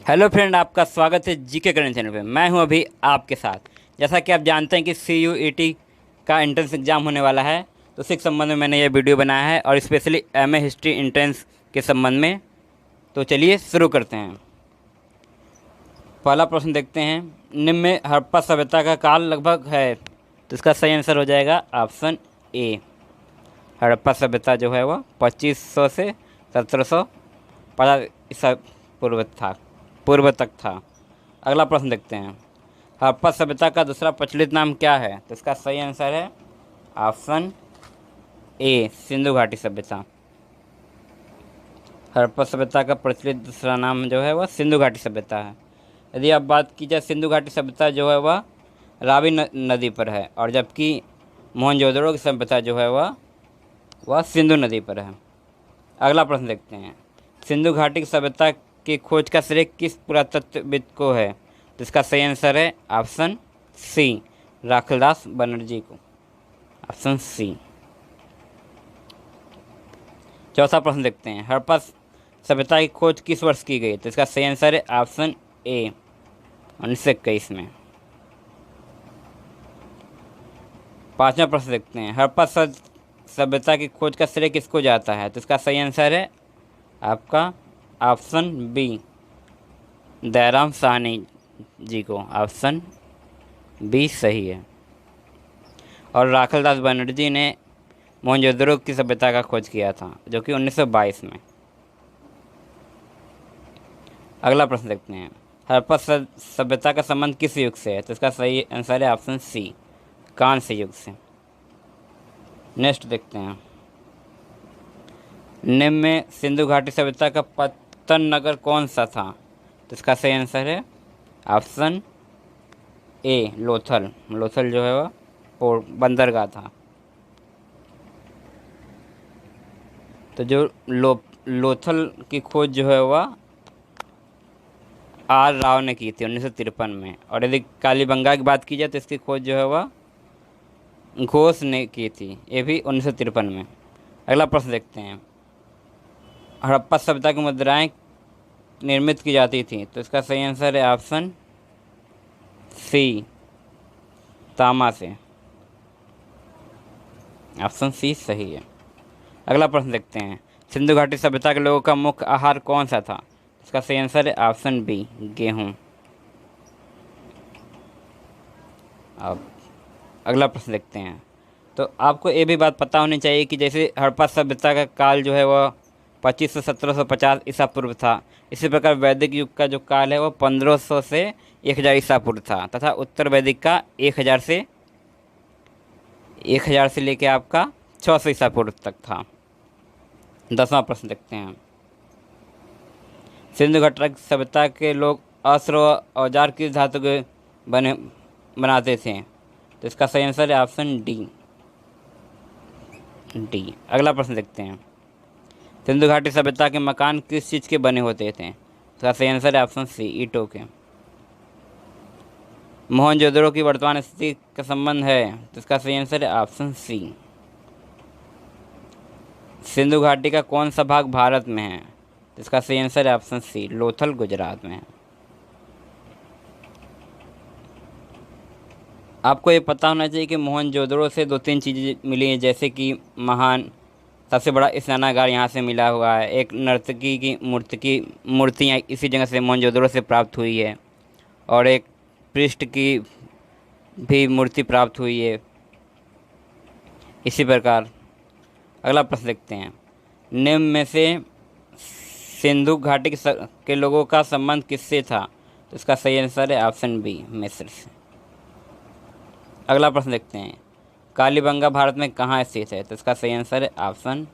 Hello friend, आपका स्वागत है जीके करंट चैनल पे। मैं हूं अभी आपके साथ। जैसा कि आप जानते हैं कि CUET का एंट्रेंस एग्ज़ाम होने वाला है, तो उसी के संबंध में मैंने ये वीडियो बनाया है और स्पेशली MA हिस्ट्री एंट्रेंस के संबंध में। तो चलिए शुरू करते हैं। पहला प्रश्न देखते हैं। निम्न में हड़प्पा सभ्यता का काल लगभग है, तो इसका सही आंसर हो जाएगा ऑप्शन ए। हड़प्पा सभ्यता जो है वह 2500 से 1750 ईसा पूर्व तक था। अगला प्रश्न देखते हैं। हड़प्पा सभ्यता का दूसरा प्रचलित नाम क्या है, तो इसका सही आंसर है ऑप्शन ए, सिंधु घाटी सभ्यता। हड़प्पा सभ्यता का प्रचलित दूसरा नाम जो है वह सिंधु घाटी सभ्यता है। यदि आप बात की जाए, सिंधु घाटी सभ्यता जो है वह रावी नदी पर है, और जबकि मोहनजोदड़ो की सभ्यता जो है वह सिंधु नदी पर है। अगला प्रश्न देखते हैं। सिंधु घाटी की सभ्यता की खोज का श्रेय किस पुरातत्वविद को है, तो इसका सही आंसर है ऑप्शन सी, राखलदास बनर्जी को। Option C. चौथा प्रश्न देखते हैं। हड़प्पा सभ्यता की खोज किस वर्ष की गई, तो इसका सही आंसर है ऑप्शन ए, 1921 में। पांचवा प्रश्न देखते हैं। हड़प्पा सभ्यता की खोज का श्रेय किसको जाता है, तो इसका सही आंसर है आपका ऑप्शन बी, दयाराम साहनी जी को। ऑप्शन बी सही है। और राखलदास बनर्जी ने मोहनजोदड़ो की सभ्यता का खोज किया था, जो कि 1922 में। अगला प्रश्न देखते हैं। हड़प्पा सभ्यता का संबंध किस युग से है, तो इसका सही आंसर है ऑप्शन सी, कांस्य युग से। नेक्स्ट देखते हैं। निम्न में सिंधु घाटी सभ्यता का पतन नगर कौन सा था, तो इसका सही आंसर है ऑप्शन ए, लोथल। लोथल जो है वह पोर्ट बंदरगाह था। तो जो लोथल की खोज जो है वह R राव ने की थी 1953 में। और यदि कालीबंगा की बात की जाए तो इसकी खोज जो है वह घोष ने की थी, ये भी 1953 में। अगला प्रश्न देखते हैं। हड़प्पा सभ्यता की मुद्राएं निर्मित की जाती थी, तो इसका सही आंसर है ऑप्शन सी, तांबा से। ऑप्शन सी सही है। अगला प्रश्न देखते हैं। सिंधु घाटी सभ्यता के लोगों का मुख्य आहार कौन सा था, इसका सही आंसर है ऑप्शन बी, गेहूँ। अब अगला प्रश्न देखते हैं। तो आपको ये भी बात पता होनी चाहिए कि जैसे हड़प्पा सभ्यता का काल जो है वह 2500 से 1750 ईसा पूर्व था, इसी प्रकार वैदिक युग का जो काल है वह 1500 से 1000 ईसा पूर्व था, तथा उत्तर वैदिक का 1000 से लेके आपका 600 ईसा पूर्व तक था। 10वां प्रश्न देखते हैं। सिंधु घाटी सभ्यता के लोग अस्त्र व औजार किस धातु के बनाते थे, तो इसका सही आंसर है ऑप्शन डी। अगला प्रश्न देखते हैं। सिंधु घाटी सभ्यता के मकान किस चीज़ के बने होते थे, इसका सही आंसर है ऑप्शन सी, ईंटों के। मोहनजोदड़ो की वर्तमान स्थिति का संबंध है, तो इसका सही आंसर है ऑप्शन सी। सिंधु घाटी का कौन सा भाग भारत में है, तो इसका सही आंसर है ऑप्शन सी, लोथल गुजरात में है। आपको ये पता होना चाहिए कि मोहनजोदड़ो से 2-3 चीज़ें मिली हैं, जैसे कि महान सबसे बड़ा स्नानागार यहाँ से मिला हुआ है, एक नर्तकी की मूर्तियाँ इसी जगह से मोहनजोदड़ो से प्राप्त हुई है, और एक पृष्ठ की भी मूर्ति प्राप्त हुई है। इसी प्रकार अगला प्रश्न देखते हैं। निम्न में से सिंधु घाटी के लोगों का संबंध किससे था, तो इसका सही आंसर है ऑप्शन बी, मिस्र से। अगला प्रश्न देखते हैं। कालीबंगा भारत में कहाँ स्थित है, तो इसका सही आंसर है ऑप्शन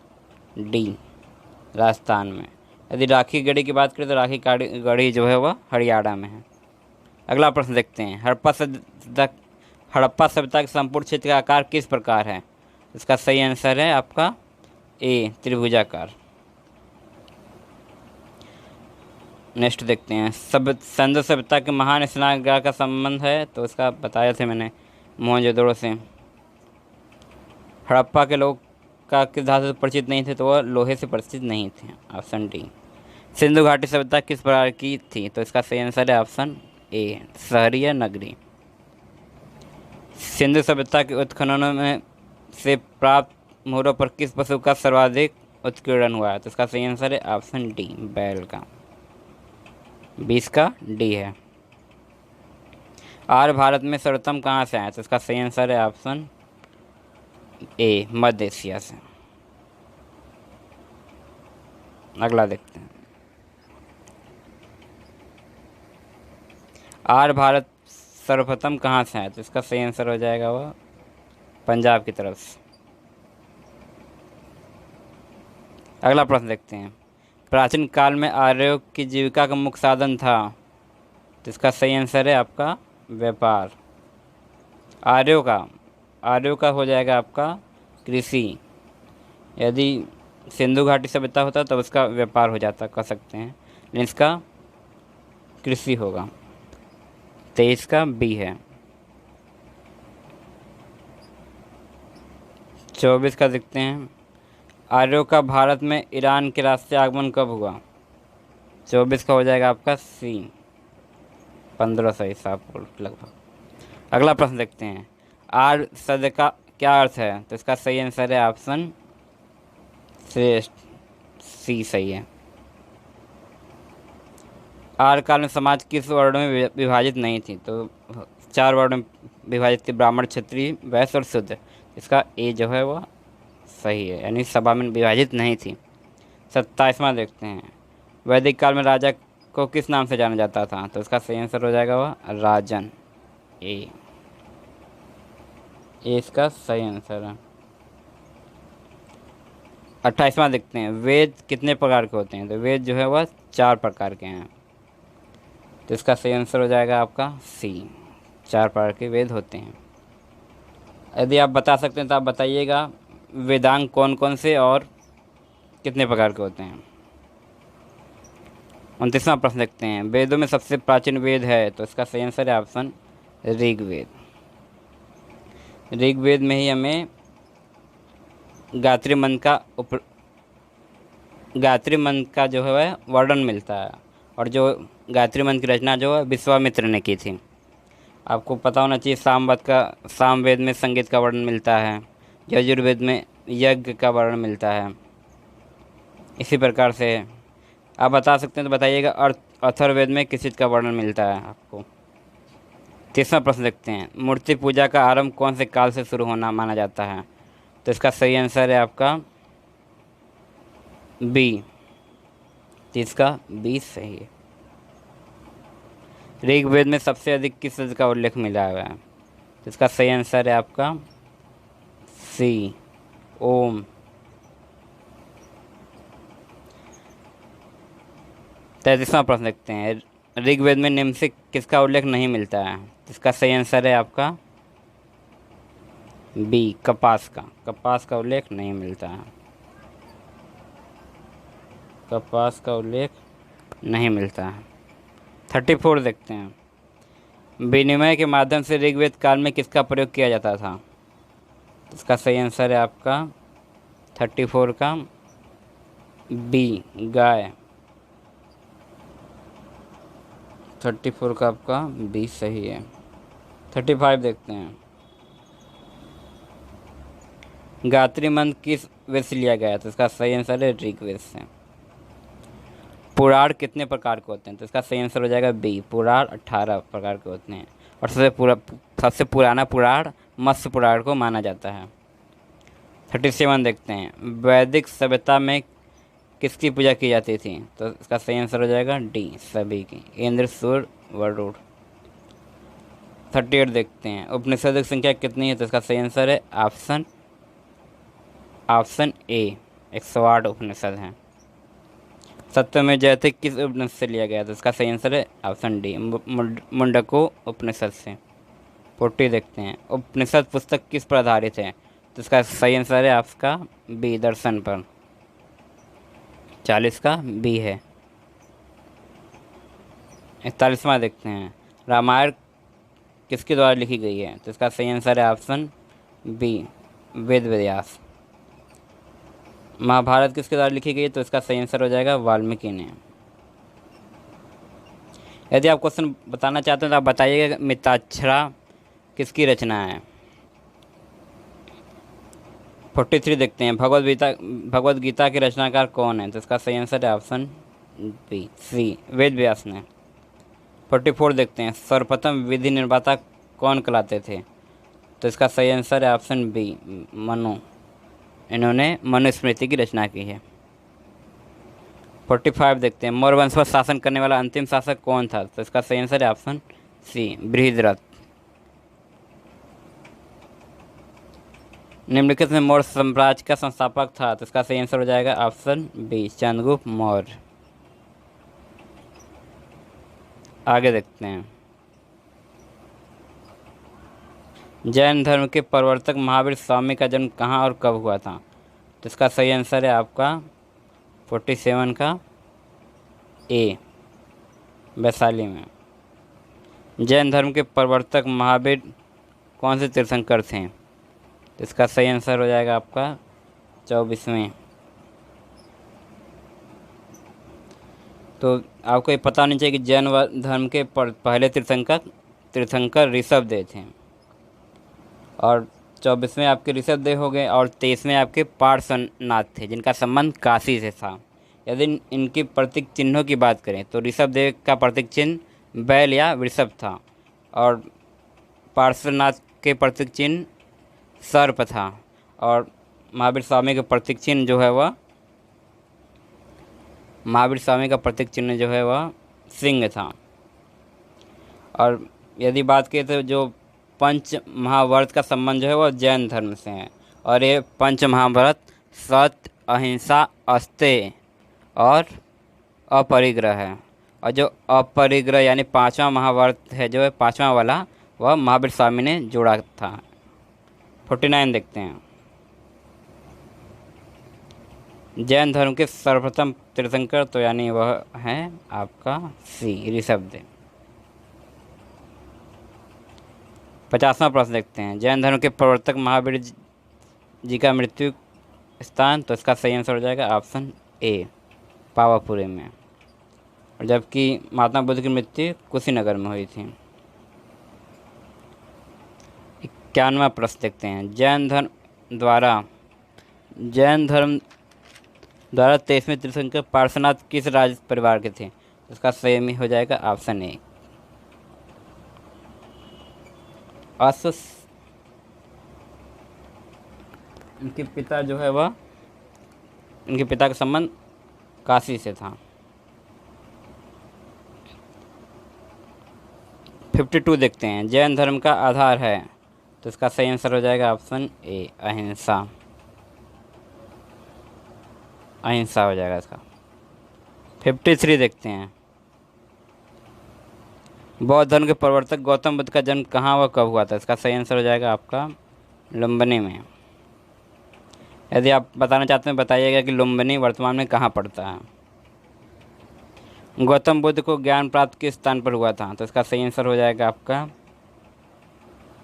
डी, राजस्थान में। यदि राखी गढ़ी की बात करें तो राखी गढ़ी जो है वह हरियाणा में है। अगला प्रश्न देखते हैं। हड़प्पा सभ्यता के संपूर्ण क्षेत्र का आकार किस प्रकार है, इसका सही आंसर है आपका ए, त्रिभुजाकार। नेक्स्ट देखते हैं। सिंधु सभ्यता के महान स्नानगृह का संबंध है, तो इसका बताया था मैंने मोहनजोदड़ो से। हड़प्पा के लोग का किस धातु से परिचित नहीं थे, तो वह लोहे से परिचित नहीं थे। Option D. सिंधु घाटी सभ्यता किस प्रकार की थी? तो इसका सही आंसर है ऑप्शन ए, शहरी या नगरी। सिंधु सभ्यता के उत्खननों में से प्राप्त मोहरों पर किस पशु का सर्वाधिक उत्कीर्णन हुआ है? तो इसका सही आंसर है ऑप्शन डी, बैल का। 20 का डी है। आर्य भारत में सर्वोत्तम कहाँ से आया? तो इसका सही आंसर है ऑप्शन ए, मध्य एशिया से। अगला देखते हैं। आर्य भारत सर्वप्रथम कहाँ से आया? तो इसका सही आंसर हो जाएगा वह पंजाब की तरफ से। अगला प्रश्न देखते हैं। प्राचीन काल में आर्यों की जीविका का मुख्य साधन था? तो इसका सही आंसर है आपका व्यापार। आर्यों का हो जाएगा आपका कृषि। यदि सिंधु घाटी सभ्यता होता तो उसका व्यापार हो जाता, कह सकते हैं, लेकिन इसका कृषि होगा। 23 का बी है। 24 का देखते हैं। आर्यों का भारत में ईरान के रास्ते आगमन कब हुआ? 24 का हो जाएगा आपका सी, 1500 ईसा पूर्व लगभग। अगला प्रश्न देखते हैं। आर्य शब्द का क्या अर्थ है? तो इसका सही आंसर है ऑप्शन श्रेष्ठ, सी सही है। आर्य काल में समाज किस वर्णों में विभाजित नहीं थी? तो 4 वर्णों में विभाजित थी, ब्राह्मण, क्षत्रिय, वैश्य और शूद्र। इसका ए जो है वह सही है, यानी सभा में विभाजित नहीं थी। 27वां देखते हैं। वैदिक काल में राजा को किस नाम से जाना जाता था? तो इसका सही आंसर हो जाएगा वह राजन, ए इसका सही आंसर है। 28वां देखते हैं। वेद कितने प्रकार के होते हैं? तो वेद जो है वह 4 प्रकार के हैं। तो इसका सही आंसर हो जाएगा आपका सी, 4 प्रकार के वेद होते हैं। यदि आप बता सकते हैं तो आप बताइएगा वेदांग कौन कौन से और कितने प्रकार के होते हैं। 29वां प्रश्न देखते हैं। वेदों में सबसे प्राचीन वेद है? तो इसका सही आंसर है ऑप्शन ऋग्वेद। ऋग्वेद में ही हमें गायत्री मंत्र का जो है वह वर्णन मिलता है, और जो गायत्री मंत्र की रचना जो है विश्वामित्र ने की थी। आपको पता होना चाहिए सामवेद में संगीत का वर्णन मिलता है, यजुर्वेद में यज्ञ का वर्णन मिलता है। इसी प्रकार से आप बता सकते हैं तो बताइएगा अथर्ववेद में किस चीज़ का वर्णन मिलता है आपको। 30वां प्रश्न देखते हैं। मूर्ति पूजा का आरंभ कौन से काल से शुरू होना माना जाता है? तो इसका सही आंसर है आपका बी, 30 का बी सही है। ऋग्वेद में सबसे अधिक किस शब्द का उल्लेख मिला हुआ है? तो इसका सही आंसर है आपका सी, ओम। 33वां प्रश्न देखते हैं। ऋग्वेद में निम्न से किसका उल्लेख नहीं मिलता है? इसका सही आंसर है आपका बी, कपास का। कपास का उल्लेख नहीं मिलता है, कपास का उल्लेख नहीं मिलता है। 34 देखते हैं। विनिमय के माध्यम से ऋग्वेद काल में किसका प्रयोग किया जाता था? इसका सही आंसर है आपका 34 का बी, गाय। 34 का आपका बी सही है। 35 देखते हैं। गायत्री मंत्र किस वेद से लिया गया है? तो इसका सही आंसर है ऋग्वेद से। पुराण कितने प्रकार के होते हैं? तो इसका सही आंसर हो जाएगा बी, पुराण 18 प्रकार के होते हैं, और सबसे पुराना पुराण मत्स्य पुराण को माना जाता है। 37 देखते हैं। वैदिक सभ्यता में किसकी पूजा की जाती थी? तो इसका सही आंसर हो जाएगा डी, सभी की, इंद्र, सूर्य, वरुण। 38 देखते हैं। उपनिषद की संख्या कितनी है? तो इसका सही आंसर है ऑप्शन ए, 108 उपनिषद हैं। सत्यमेव जयते किस उपनिषद से लिया गया? तो इसका सही आंसर है ऑप्शन डी, मुंडको उपनिषद से। 40 देखते हैं। उपनिषद पुस्तक किस पर आधारित है? तो इसका सही आंसर है आपका बी, दर्शन पर। 40 का बी है। 41वां देखते हैं। रामायण किसके द्वारा लिखी गई है? तो इसका सही आंसर है ऑप्शन बी, वेद व्यास। महाभारत किसके द्वारा लिखी गई है? तो इसका सही आंसर हो जाएगा वाल्मीकि ने। यदि आप क्वेश्चन बताना चाहते हैं तो आप बताइएगा मिताक्षरा किसकी रचना है। 43 देखते हैं, भगवद गीता के रचनाकार कौन है, तो इसका सही आंसर है option B C Ved Vyas ने। 44 देखते हैं, सर्वप्रथम विधि निर्माता कौन कहलाते थे, तो इसका सही आंसर है ऑप्शन बी मनु। इन्होंने मनुस्मृति की रचना की है। 45 देखते हैं, मौर्य वंश पर शासन करने वाला अंतिम शासक कौन था, तो इसका सही आंसर है ऑप्शन सी बृहद्रथ। निम्नलिखित में मौर्य साम्राज्य का संस्थापक था, तो इसका सही आंसर हो जाएगा ऑप्शन बी चंद्रगुप्त मौर्य। आगे देखते हैं, जैन धर्म के प्रवर्तक महावीर स्वामी का जन्म कहाँ और कब हुआ था, तो इसका सही आंसर है आपका 47 का ए वैशाली में। जैन धर्म के प्रवर्तक महावीर कौन से तीर्थंकर थे, तो इसका सही आंसर हो जाएगा आपका 24वें। तो आपको ये पता नहीं चाहिए कि जैन धर्म के पहले तीर्थंकर ऋषभदेव थे, और 24वें आपके ऋषभदेव हो गए, और 23वें आपके पार्श्वनाथ थे जिनका संबंध काशी से था। यदि इनके प्रतीक चिन्हों की बात करें तो ऋषभदेव का प्रतीक चिन्ह बैल या वृषभ था, और पार्श्वनाथ के प्रतीक चिन्ह सर्प था, और महावीर स्वामी का प्रतीक चिन्ह जो है वह सिंह था। और यदि बात करें तो जो पंच महाव्रत का संबंध जो है वह जैन धर्म से है, और ये पंच महाव्रत सत्य, अहिंसा, अस्तेय और अपरिग्रह है। और जो अपरिग्रह यानी 5वां महाव्रत है, जो है 5वां वाला, वह महावीर स्वामी ने जोड़ा था। 49 देखते हैं, जैन धर्म के सर्वप्रथम तीर्थंकर तो यानी वह है आपका सी ऋषभदेव। 50वां प्रश्न देखते हैं, जैन धर्म के प्रवर्तक महावीर जी का मृत्यु स्थान, तो इसका सही आंसर हो जाएगा ऑप्शन ए पावापुरी में, और जबकि महात्मा बुद्ध की मृत्यु कुशीनगर में हुई थी। 51वां प्रश्न देखते हैं, जैन धर्म द्वारा 23वें तीर्थंकर पार्श्वनाथ किस राज परिवार के थे, इसका सही हो जाएगा ऑप्शन ए अश्व। इनके पिता जो है वह इनके पिता का संबंध काशी से था। 52 देखते हैं, जैन धर्म का आधार है, तो इसका सही आंसर हो जाएगा ऑप्शन ए अहिंसा हो जाएगा इसका। 53 देखते हैं, बौद्ध धर्म के प्रवर्तक गौतम बुद्ध का जन्म कहाँ व कब हुआ था, इसका सही आंसर हो जाएगा आपका लुम्बिनी में। यदि आप बताना चाहते हैं बताइएगा कि लुम्बिनी वर्तमान में कहाँ पड़ता है। गौतम बुद्ध को ज्ञान प्राप्त किस स्थान पर हुआ था, तो इसका सही आंसर हो जाएगा आपका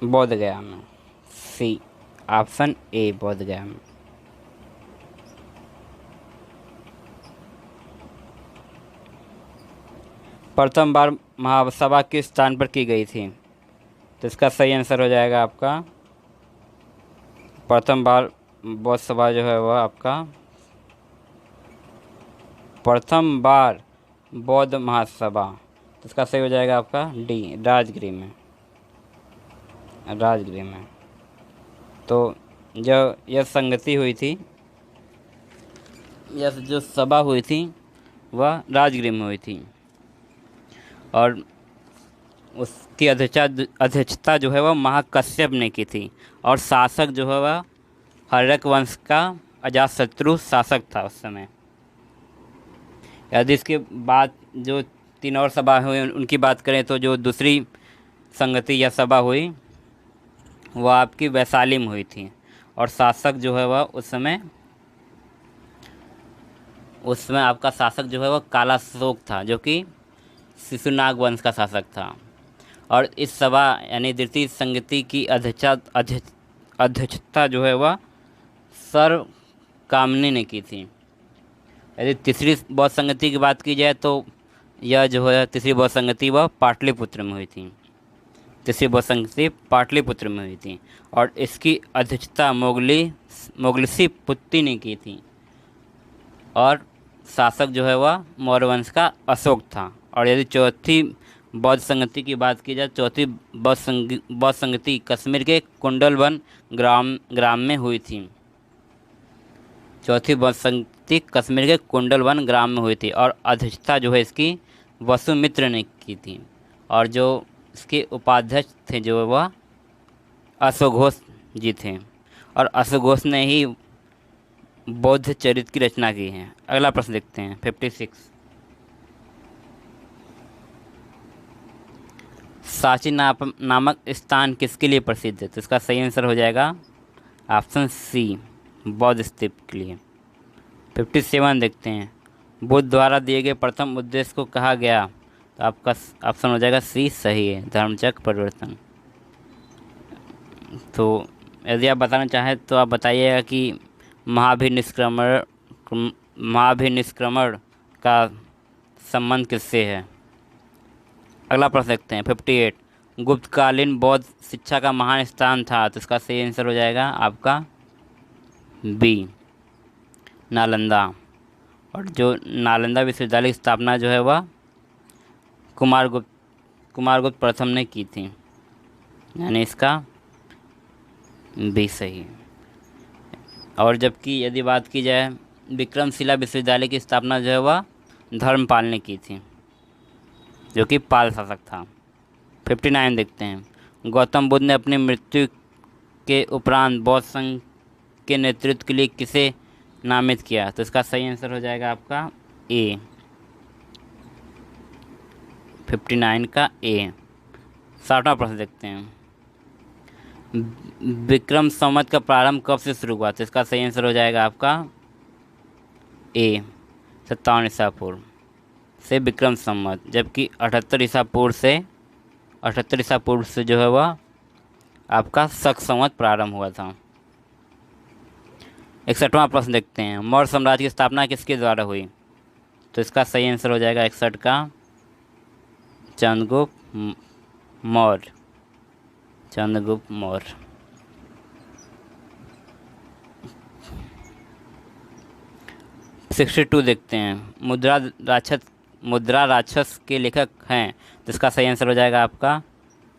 बोध गया में, सी ऑप्शन ए बोध गया में। प्रथम बार महासभा किस स्थान पर की गई थी, तो इसका सही आंसर हो जाएगा आपका प्रथम बार बौद्ध सभा जो है वह आपका प्रथम बार बौद्ध महासभा, तो इसका सही हो जाएगा आपका डी राजगृह में। तो जो यह संगति हुई थी, यह जो सभा हुई थी वह राजगृह में हुई थी, और उसकी अध्यक्षता जो है वह महाकश्यप ने की थी, और शासक जो है वह हर्यक वंश का अजातशत्रु शासक था उस समय। यदि इसके बाद जो 3 और सभा हुई उनकी बात करें तो जो दूसरी संगति या सभा हुई वह आपकी वैशाली में हुई थी, और शासक जो है वह उस समय आपका शासक जो है वह कालाशोक था, जो कि शिशुनाग वंश का शासक था। और इस सभा यानी द्वितीय संगति की अध्यक्षता जो है वह सर्वकामनी ने की थी। यदि तीसरी बौद्ध संगति की बात की जाए तो यह जो है तीसरी बौद्ध संगति वह पाटलिपुत्र में हुई थी। तीसरी बौद्ध संगति पाटलिपुत्र में हुई थी और इसकी अध्यक्षता मोगलसी पुत्ती ने की थी और शासक जो है वह मौर्य वंश का अशोक था। और यदि चौथी बौद्ध संगति की बात की जाए, चौथी बौद्ध संगति कश्मीर के कुंडलवन ग्राम में हुई थी। चौथी बौद्ध संगति कश्मीर के कुंडलवन ग्राम में हुई थी और अध्यक्षता जो है इसकी वसुमित्र ने की थी और जो इसके उपाध्यक्ष थे जो वह अश्वघोष जी थे और अश्वघोष ने ही बौद्ध चरित्र की रचना की है। अगला प्रश्न देखते हैं 56। सांची नामक स्थान किसके लिए प्रसिद्ध है? तो इसका सही आंसर हो जाएगा ऑप्शन सी, बौद्ध स्तूप के लिए। 57 देखते हैं। बुद्ध द्वारा दिए गए प्रथम उद्देश्य को कहा गया, तो आपका ऑप्शन हो जाएगा सी सही है, धर्मचक्र परिवर्तन। तो यदि आप बताना चाहें तो आप बताइएगा कि महाभिनिष्क्रमण का संबंध किससे है। अगला प्रश्न देखते हैं 58। गुप्तकालीन बौद्ध शिक्षा का महान स्थान था, तो इसका सही आंसर हो जाएगा आपका बी, नालंदा। और जो नालंदा विश्वविद्यालय की स्थापना जो है वह कुमारगुप्त प्रथम ने की थी, यानी इसका बी सही। और जबकि यदि बात की जाए विक्रमशिला विश्वविद्यालय की स्थापना जो है वह धर्मपाल ने की थी, जो कि पाल शासक था। 59 देखते हैं। गौतम बुद्ध ने अपनी मृत्यु के उपरांत बौद्ध संघ के नेतृत्व के लिए किसे नामित किया, तो इसका सही आंसर हो जाएगा आपका ए, 59 का ए। 60वां प्रश्न देखते हैं। विक्रम संवत का प्रारंभ कब से शुरू हुआ, तो इसका सही आंसर हो जाएगा आपका ए, 57 ईसा पूर्व से विक्रम संवत, जबकि 78 ईसा पूर्व से जो है वह आपका शक संवत प्रारंभ हुआ था। 61वां प्रश्न देखते हैं। मौर्य साम्राज्य की स्थापना किसके द्वारा हुई, तो इसका सही आंसर हो जाएगा 61 का चंद्रगुप्त मौर्य। 62 देखते हैं। मुद्रा राक्षस के लेखक हैं, तो इसका सही आंसर हो जाएगा आपका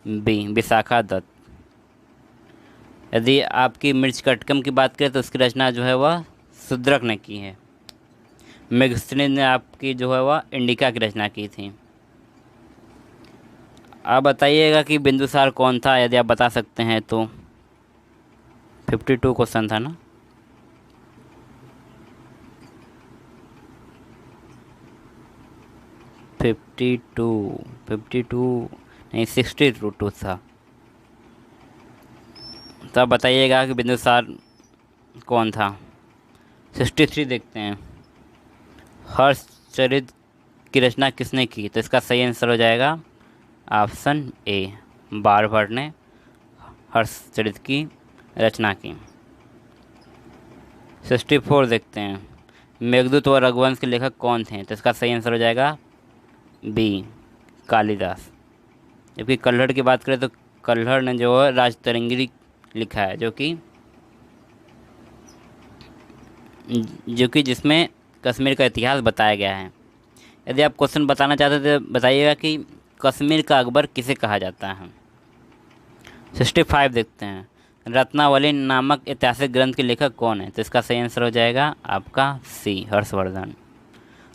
बी, विशाखा दत्त। यदि आपकी मृच्छकटिकम की बात करें तो उसकी रचना जो है वह शूद्रक ने की है। मेगस्थनीज ने आपकी जो है वह इंडिका की रचना की थी। आप बताइएगा कि बिंदुसार कौन था, यदि आप बता सकते हैं तो। 52 क्वेश्चन था ना। फिफ्टी टू नहीं 62 था। तो आप बताइएगा कि बिंदुसार कौन था। 63 देखते हैं। हर्षचरित की रचना किसने की, तो इसका सही आंसर हो जाएगा ऑप्शन ए, बाणभट्ट ने हर्षचरित की रचना की। 64 देखते हैं। मेघदूत व रघुवंश के लेखक कौन थे, तो इसका सही आंसर हो जाएगा बी, कालिदास। जबकि कल्हड़ की बात करें तो कल्हड़ ने जो है राजतरंगिणी लिखा है, जो कि जिसमें कश्मीर का इतिहास बताया गया है। यदि आप क्वेश्चन बताना चाहते तो बताइएगा कि कश्मीर का अकबर किसे कहा जाता है। 65 देखते हैं। रत्नावली नामक ऐतिहासिक ग्रंथ के लेखक कौन है, तो इसका सही आंसर हो जाएगा आपका सी, हर्षवर्धन।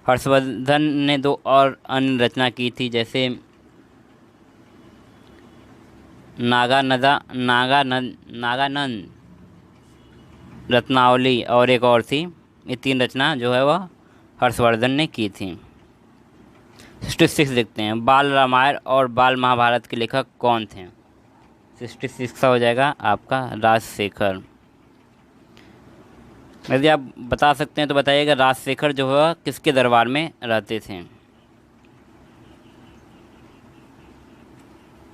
हर्षवर्धन ने 2 और अन्य रचना की थी, जैसे नागानंद रत्नावली और एक और थी। ये 3 रचना जो है वह हर्षवर्धन ने की थी। 66 देखते हैं। बाल रामायण और बाल महाभारत के लेखक कौन थे। 66 का हो जाएगा आपका राजशेखर। यदि आप बता सकते हैं तो बताइएगा राजशेखर जो है किसके दरबार में रहते थे।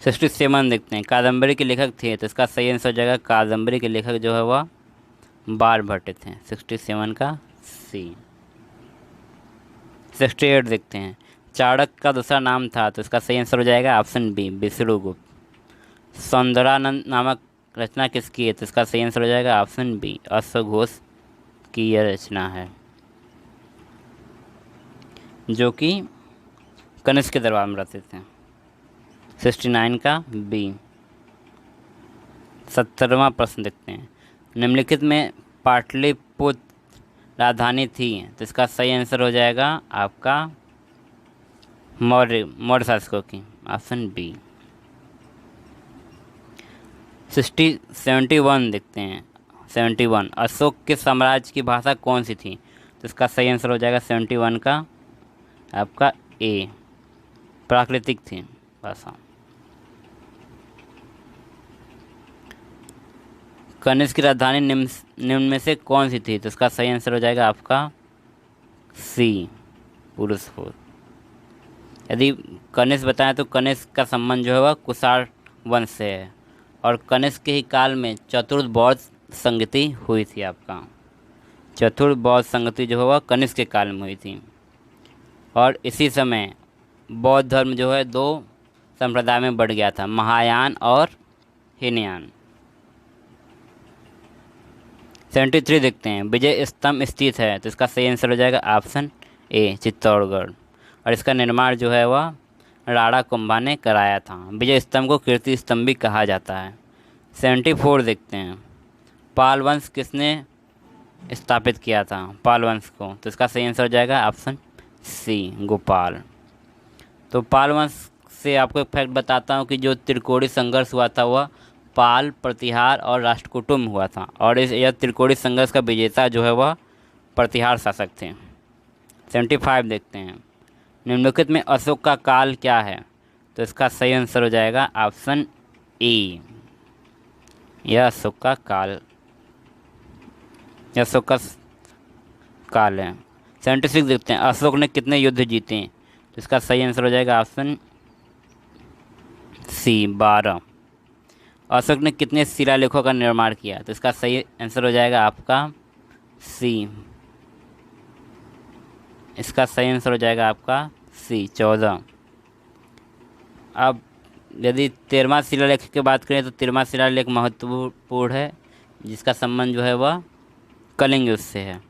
67 देखते हैं। कादम्बरी के लेखक थे, तो इसका सही आंसर हो जाएगा कादम्बरी के लेखक जो है वह बाणभट्ट थे। 67 का सी। 68 देखते हैं। चाणक्य का दूसरा नाम था, तो इसका सही आंसर हो जाएगा ऑप्शन बी, विष्णुगुप्त। सौंदरानंद नामक रचना किसकी है, तो इसका सही आंसर हो जाएगा ऑप्शन बी, अश्वघोष की यह रचना है, जो कि कनिष्क के दरबार में रहते थे। 69 का बी। 70वां प्रश्न देखते हैं। निम्नलिखित में पाटलिपुत्र राजधानी थी, तो इसका सही आंसर हो जाएगा आपका मौर्य शासकों की, ऑप्शन बी। 71 देखते हैं। 71 अशोक के साम्राज्य की भाषा कौन सी थी, तो इसका सही आंसर हो जाएगा 71 का आपका ए, प्राकृतिक थी भाषा। कनिष्क की राजधानी निम्न में से कौन सी थी, तो इसका सही आंसर हो जाएगा आपका सी, पुरुषपुर। यदि कनिष्क बताएं तो कनिष्क का संबंध जो है वह कुषाण वंश से है, और कनिष्क के ही काल में चतुर्थ बौद्ध संगति हुई थी आपका। चतुर्थ बौद्ध संगति जो है वह कनिष्क के काल में हुई थी, और इसी समय बौद्ध धर्म जो है दो संप्रदाय में बढ़ गया था, महायान और हीनयान। 73 देखते हैं। विजय स्तंभ स्थित है, तो इसका सही आंसर हो जाएगा ऑप्शन ए, चित्तौड़गढ़, और इसका निर्माण जो है वह राणा कुंभा ने कराया था। विजय स्तंभ को कीर्ति स्तंभ भी कहा जाता है। 74 देखते हैं। पाल वंश किसने स्थापित किया था, पाल वंश को, तो इसका सही आंसर हो जाएगा ऑप्शन सी, गोपाल। तो पाल वंश से आपको एक फैक्ट बताता हूँ कि जो त्रिकोणी संघर्ष हुआ था वह पाल, प्रतिहार और राष्ट्रकूटुंब हुआ था, और यह त्रिकोणी संघर्ष का विजेता जो है वह प्रतिहार शासक थे। 75 देखते हैं। निम्नलिखित में अशोक का काल क्या है, तो इसका सही आंसर हो जाएगा ऑप्शन ए, यह अशोक का काल, यह अशोक का काल है। 76 देखते हैं। अशोक ने कितने युद्ध जीते, तो इसका सही आंसर हो जाएगा ऑप्शन सी, 12। अशोक ने कितने शिलालेखों का निर्माण किया, तो इसका सही आंसर हो जाएगा आपका सी, इसका सही आंसर हो जाएगा आपका सी, 14। अब यदि 13वां शिलालेख की बात करें तो 13वां शिलालेख महत्वपूर्ण है, जिसका संबंध जो है वह कलिंग युद्ध से है।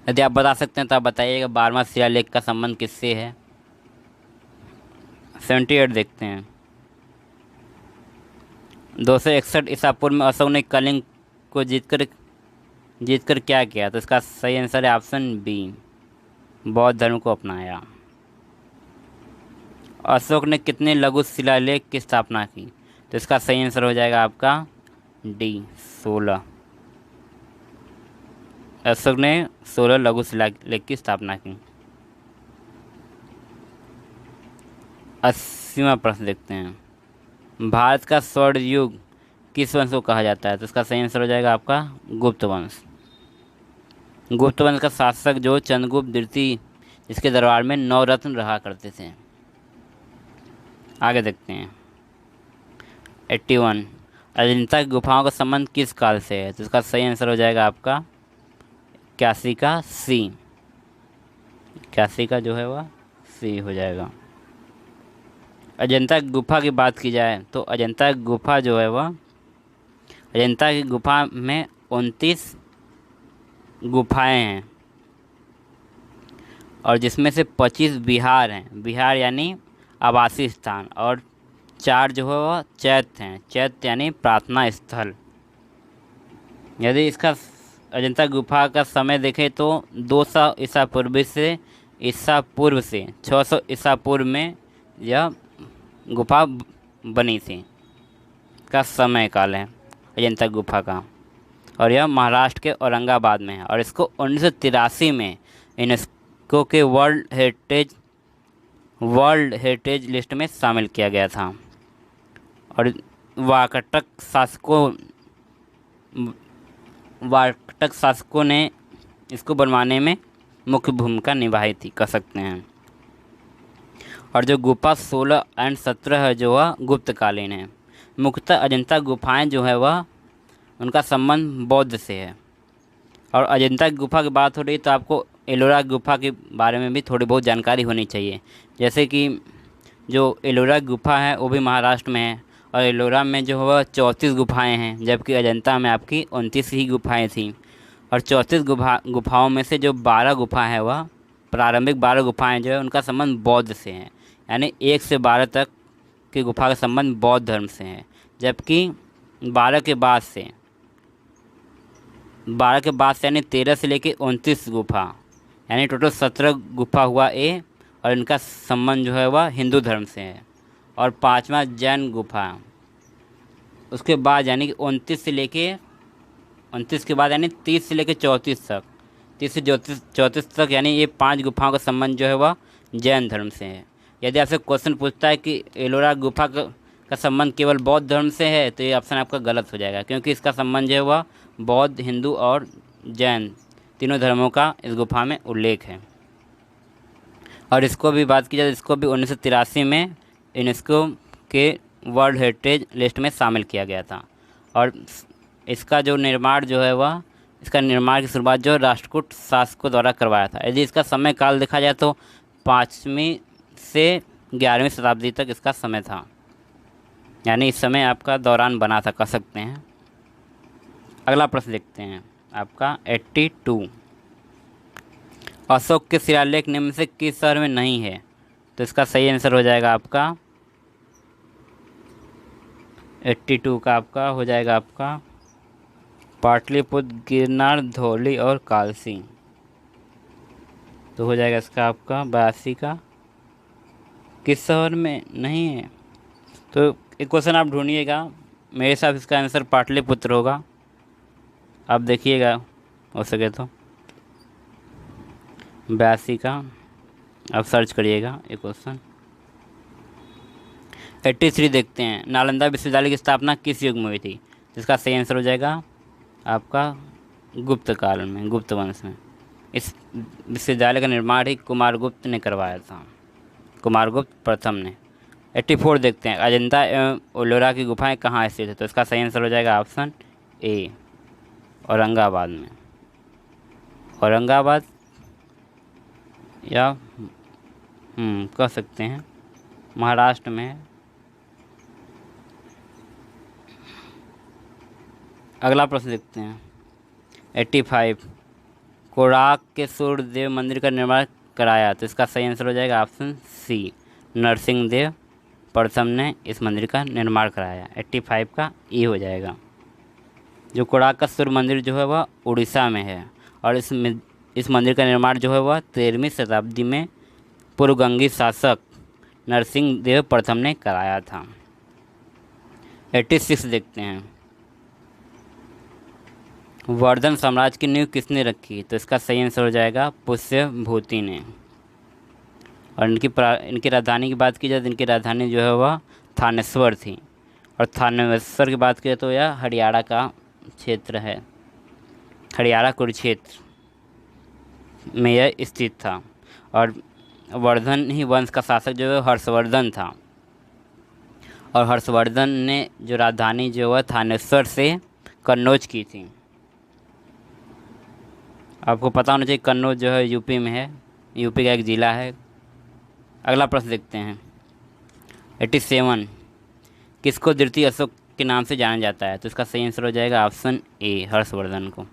यदि आप बता सकते हैं तो आप बताइएगा 12वां शिलालेख का संबंध किससे है। 78 देखते हैं। 261 ईसा पूर्व में अशोक ने कलिंग को जीतकर क्या किया, तो इसका सही आंसर है ऑप्शन बी, बौद्ध धर्म को अपनाया। अशोक ने कितने लघु शिलालेख की स्थापना की, तो इसका सही आंसर हो जाएगा आपका डी, 16। अशोक ने 16 लघु शिलालेख की स्थापना की। 80वां प्रश्न देखते हैं। भारत का स्वर्ण युग किस वंश को कहा जाता है, तो इसका सही आंसर हो जाएगा आपका गुप्त वंश। गुप्त वंश का शासक जो चंद्रगुप्त द्वितीय, जिसके दरबार में 9 रत्न रहा करते थे। आगे देखते हैं। 81 अजंता की गुफाओं का संबंध किस काल से है, तो इसका सही आंसर हो जाएगा आपका 81 का सी, 81 का जो है वह सी हो जाएगा। अजंता की गुफा की बात की जाए तो अजंता की गुफा जो है वह, अजंता की गुफा में 29 गुफाएं हैं, और जिसमें से 25 विहार हैं, विहार यानी आवासीय स्थान, और 4 जो है वह चैत्य हैं, चैत्य यानी प्रार्थना स्थल। यदि इसका अजंता गुफा का समय देखें तो 200 ईसा पूर्व से 600 ईसा पूर्व में यह गुफा बनी थी, का समय काल है अजंता गुफा का, और यह महाराष्ट्र के औरंगाबाद में है, और इसको 1983 में यूनेस्को के वर्ल्ड हेरिटेज लिस्ट में शामिल किया गया था। और वाकाटक शासकों ने इसको बनवाने में मुख्य भूमिका निभाई थी, कह सकते हैं। और जो गुफा 16 और 17 है जो वह गुप्तकालीन है। मुख्यतः अजंता गुफाएं जो है वह, उनका संबंध बौद्ध से है। और अजंता की गुफा की बात हो रही तो आपको एलोरा गुफा के बारे में भी थोड़ी बहुत जानकारी होनी चाहिए। जैसे कि जो एलोरा गुफा है वो भी महाराष्ट्र में है, और एलोरा में जो है वह 34 गुफाएँ हैं, जबकि अजंता में आपकी 29 ही गुफाएँ थीं। और 34 गुफाओं में से जो 12 गुफा है वह प्रारंभिक 12 गुफाएँ जो है उनका संबंध बौद्ध से है, यानी 1 से 12 तक की गुफा का संबंध बौद्ध धर्म से है। जबकि 12 के बाद से यानी 13 से लेके 29 गुफा, यानी टोटल 17 गुफा हुआ ए, और इनका संबंध जो है वह हिंदू धर्म से है। और 5वां जैन गुफा, उसके बाद यानी कि 29 के बाद यानी 30 से लेके 34 तक, 30 से 34 तक, यानी ये 5 गुफाओं का संबंध जो है वह जैन धर्म से है। यदि आपसे क्वेश्चन पूछता है कि एलोरा गुफा का संबंध केवल बौद्ध धर्म से है, तो ये ऑप्शन आपका गलत हो जाएगा, क्योंकि इसका संबंध जो है वह बौद्ध, हिंदू और जैन तीनों धर्मों का इस गुफा में उल्लेख है। और इसको भी बात की जाए, इसको भी 1983 में यूनेस्को के वर्ल्ड हेरिटेज लिस्ट में शामिल किया गया था। और इसका जो निर्माण जो है वह, इसका निर्माण की शुरुआत जो राष्ट्रकूट शासकों द्वारा करवाया था। यदि इसका समय काल देखा जाए तो 5वीं से 11वीं शताब्दी तक इसका समय था, यानी इस समय आपका दौरान बना था, कह सकते हैं। अगला प्रश्न देखते हैं आपका 82। अशोक के शिलालेख निम्न से किस शहर में नहीं है? तो इसका सही आंसर हो जाएगा आपका 82 का आपका हो जाएगा आपका पाटलिपुत्र, गिरनार, धौली और कालसी। तो हो जाएगा इसका आपका 82 का किस शहर में नहीं है? तो एक क्वेश्चन आप ढूंढिएगा, मेरे हिसाब से इसका आंसर पाटलिपुत्र होगा। आप देखिएगा हो सके तो 82 का आप सर्च करिएगा ये क्वेश्चन। 83 देखते हैं, नालंदा विश्वविद्यालय की स्थापना किस युग में हुई थी? जिसका सही आंसर हो जाएगा आपका गुप्त काल में, गुप्त वंश में। इस विश्वविद्यालय का निर्माण ही कुमारगुप्त ने करवाया था, कुमारगुप्त प्रथम ने। 84 देखते हैं, अजंता एवं एलोरा की गुफाएं कहाँ स्थित है? तो इसका सही आंसर हो जाएगा ऑप्शन ए, औरंगाबाद में। औरंगाबाद या कह सकते हैं महाराष्ट्र में है। अगला प्रश्न देखते हैं 85, कोणार्क के सूर्य देव मंदिर का निर्माण कराया? तो इसका सही आंसर हो जाएगा ऑप्शन सी, नरसिंहदेव प्रथम ने इस मंदिर का निर्माण कराया। 85 का ई हो जाएगा। जो कोणार्क का सूर्य मंदिर जो है वह उड़ीसा में है, और इस मंदिर का निर्माण जो है वह 13वीं शताब्दी में पूर्वगंगी शासक नरसिंहदेव प्रथम ने कराया था। 86 देखते हैं, वर्धन साम्राज्य की नींव किसने रखी? तो इसका सही आंसर हो जाएगा पुष्यभूति ने। और इनकी राजधानी की बात की जाए तो इनकी राजधानी जो है वह थानेश्वर थी। और थानेश्वर की बात करें तो यह हरियाणा का क्षेत्र है, हरियाणा कुरुक्षेत्र में यह स्थित था। और वर्धन ही वंश का शासक जो है हर्षवर्धन था, और हर्षवर्धन ने जो राजधानी जो है थानेश्वर से कन्नौज की थी। आपको पता होना चाहिए कन्नौज जो है यूपी में है, यूपी का एक ज़िला है। अगला प्रश्न देखते हैं 87, किसको द्वितीय अशोक के नाम से जाना जाता है? तो इसका सही आंसर हो जाएगा ऑप्शन ए, हर्षवर्धन को।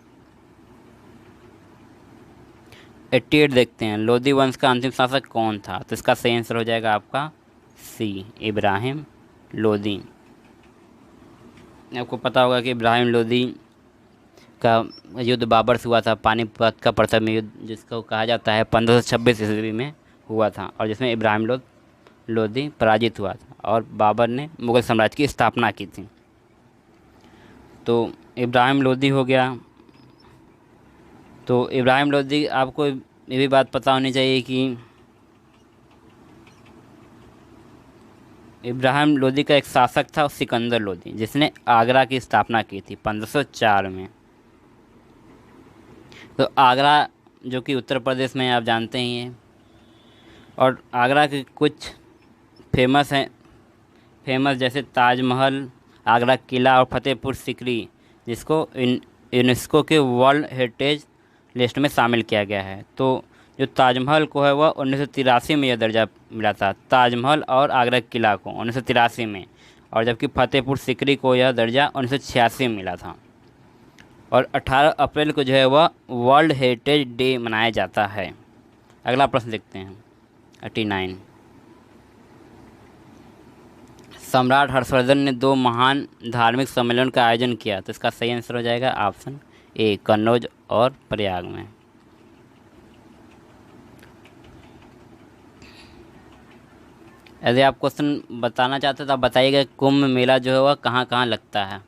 88 देखते हैं, लोधी वंश का अंतिम शासक कौन था? तो इसका सही आंसर हो जाएगा आपका सी, इब्राहिम लोधी। आपको पता होगा कि इब्राहिम लोधी का युद्ध बाबर से हुआ था, पानीपत का प्रथम युद्ध, जिसको कहा जाता है 1526 ईस्वी में हुआ था, और जिसमें इब्राहिम लोधी पराजित हुआ था और बाबर ने मुग़ल साम्राज्य की स्थापना की थी। तो इब्राहिम लोधी हो गया। तो इब्राहिम लोधी, आपको ये भी बात पता होनी चाहिए कि इब्राहिम लोधी का एक शासक था सिकंदर लोधी, जिसने आगरा की स्थापना की थी 1504 में। तो आगरा जो कि उत्तर प्रदेश में आप जानते ही हैं, और आगरा के कुछ फेमस जैसे ताजमहल, आगरा किला और फतेहपुर सिकरी, जिसको यूनेस्को के वर्ल्ड हेरिटेज लिस्ट में शामिल किया गया है। तो जो ताजमहल को है वह 1983 में यह दर्जा मिला था, ताजमहल और आगरा किला को 1983 में, और जबकि फतेहपुर सीकरी को यह दर्जा 1986 में मिला था। और 18 अप्रैल को जो है वह वर्ल्ड हेरिटेज डे मनाया जाता है। अगला प्रश्न देखते हैं 89। सम्राट हर्षवर्धन ने 2 महान धार्मिक सम्मेलन का आयोजन किया, तो इसका सही आंसर हो जाएगा ऑप्शन ए, कन्नौज और प्रयाग में। यदि आप क्वेश्चन बताना चाहते तो आप बताइएगा कुंभ मेला जो है वह कहाँ कहाँ लगता है।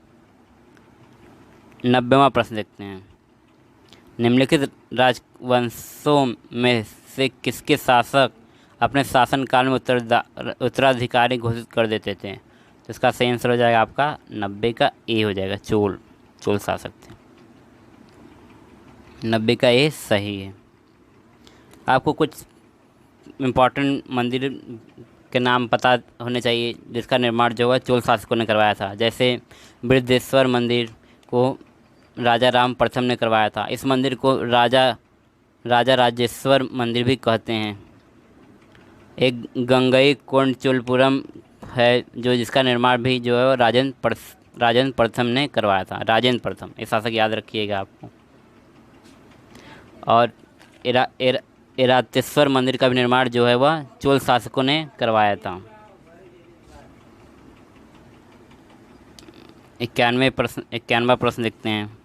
90वां प्रश्न देखते हैं। निम्नलिखित राजवंशों में से किसके शासक अपने शासनकाल में उत्तराधिकारी घोषित कर देते थे, तो इसका सही आंसर हो जाएगा आपका 90 का ए हो जाएगा, चोल शासक थे। 90 का ए सही है। आपको कुछ इम्पोर्टेंट मंदिर के नाम पता होने चाहिए जिसका निर्माण जो है चोल शासकों ने करवाया था। जैसे बृहदेश्वर मंदिर को राजा राम प्रथम ने करवाया था। इस मंदिर को राजा राजेश्वर मंदिर भी कहते हैं। एक गंगई कोंडचोलपुरम है जो जिसका निर्माण भी जो है राजेंद्र प्रथम ने करवाया था। राजेंद्र प्रथम, ये शासक याद रखिएगा आपको। और एरातेश्वर मंदिर का भी निर्माण जो है वह चोल शासकों ने करवाया था। 91वां प्रश्न देखते हैं।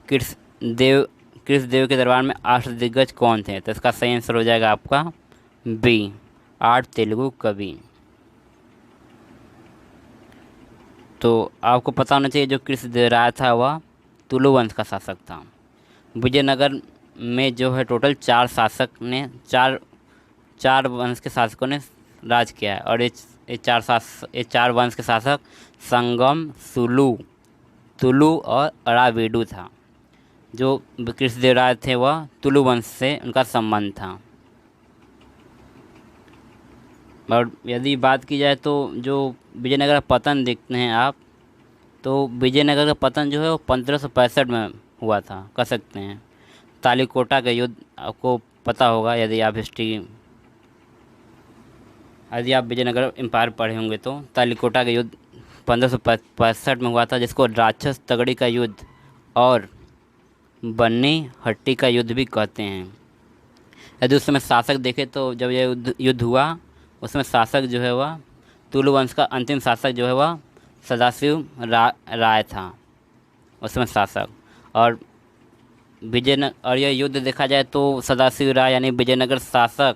कृष्णदेव के दरबार में अष्टदिग्गज कौन थे, तो इसका सही आंसर हो जाएगा आपका बी, 8 तेलुगु कवि। तो आपको पता होना चाहिए जो कृष्णदेव राय था वह तुलु वंश का शासक था। विजयनगर में जो है टोटल 4 शासक ने चार वंश के शासकों ने राज किया है। और ये 4 वंश के शासक संगम, तुलु और अराविडु था। जो कृष्णदेव राय थे वह तुलु वंश से उनका संबंध था। और यदि बात की जाए तो जो विजयनगर का पतन देखते हैं आप, तो विजयनगर का पतन जो है वो 1565 में हुआ था, कह सकते हैं। तालीकोटा का युद्ध आपको पता होगा यदि आप विजयनगर एम्पायर पढ़े होंगे तो। तालीकोटा का युद्ध 1565 में हुआ था, जिसको राक्षस तगड़ी का युद्ध और बन्नी हट्टी का युद्ध भी कहते हैं। यदि उस समय शासक देखे तो जब यह युद्ध हुआ उसमें शासक जो है वह तुलु वंश का अंतिम शासक जो है वह सदाशिव राय था उसमें शासक। और यह युद्ध देखा जाए तो सदाशिव राय यानी विजयनगर शासक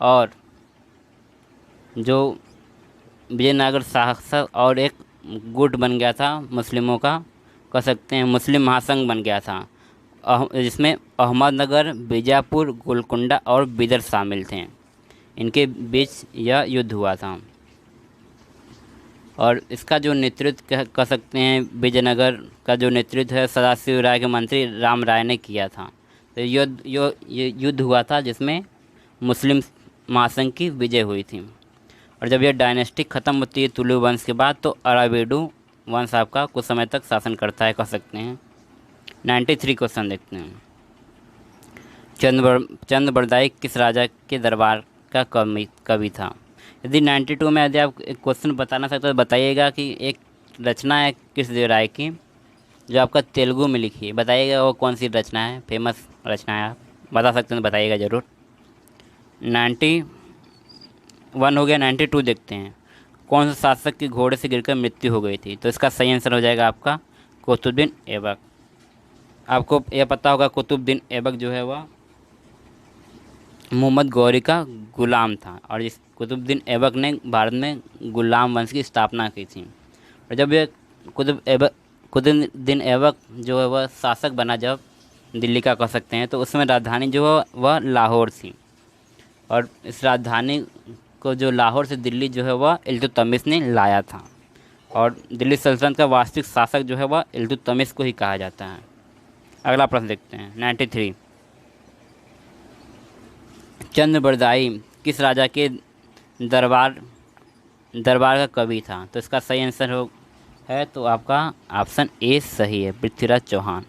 और जो विजयनगर शासक और एक गुट बन गया था मुस्लिमों का, कह सकते हैं मुस्लिम महासंघ बन गया था, जिसमें अहमदनगर, बीजापुर, गोलकुंडा और बिदर शामिल थे। इनके बीच यह युद्ध हुआ था। और इसका जो नेतृत्व कह सकते हैं विजयनगर का जो नेतृत्व है सदाशिव राय के मंत्री राम राय ने किया था। तो ये युद्ध हुआ था जिसमें मुस्लिम महासंघ की विजय हुई थी। और जब यह डायनेस्टी ख़त्म होती है तुलु वंश के बाद, तो अराविडु वंश आपका कुछ समय तक शासन करता है, कह सकते हैं। 93 क्वेश्चन देखते हैं। चंद्रबरदाई किस राजा के दरबार का कवि था। यदि 92 में यदि आप एक क्वेश्चन बताना सकते तो बताइएगा कि एक रचना है कृष्णदेव राय की जो आपका तेलुगु में लिखी है, बताइएगा वो कौन सी रचना है, फेमस रचना है। आप बता सकते हैं तो बताइएगा ज़रूर। 91 हो गया। 92 देखते हैं। कौन सा शासक की घोड़े से गिरकर मृत्यु हो गई थी, तो इसका सही आंसर हो जाएगा आपका कुतुबुद्दीन ऐबक। आपको यह पता होगा कुतुबुद्दीन ऐबक जो है वह मोहम्मद गौरी का गुलाम था। और इस कुतुबुद्दीन ऐबक ने भारत में गुलाम वंश की स्थापना की थी। और जब ये कुतुबुद्दीन ऐबक जो है वह शासक बना जब दिल्ली का, कह सकते हैं, तो उसमें राजधानी जो है वह लाहौर थी। और इस राजधानी को जो लाहौर से दिल्ली जो है वह इल्तुतमिश ने लाया था। और दिल्ली सल्तनत का वास्तविक शासक जो है वह इल्तुतमिश को ही कहा जाता है। अगला प्रश्न देखते हैं। 93 चंद्रबरदाई किस राजा के दरबार का कवि था, तो इसका सही आंसर है तो आपका ऑप्शन ए सही है, पृथ्वीराज चौहान।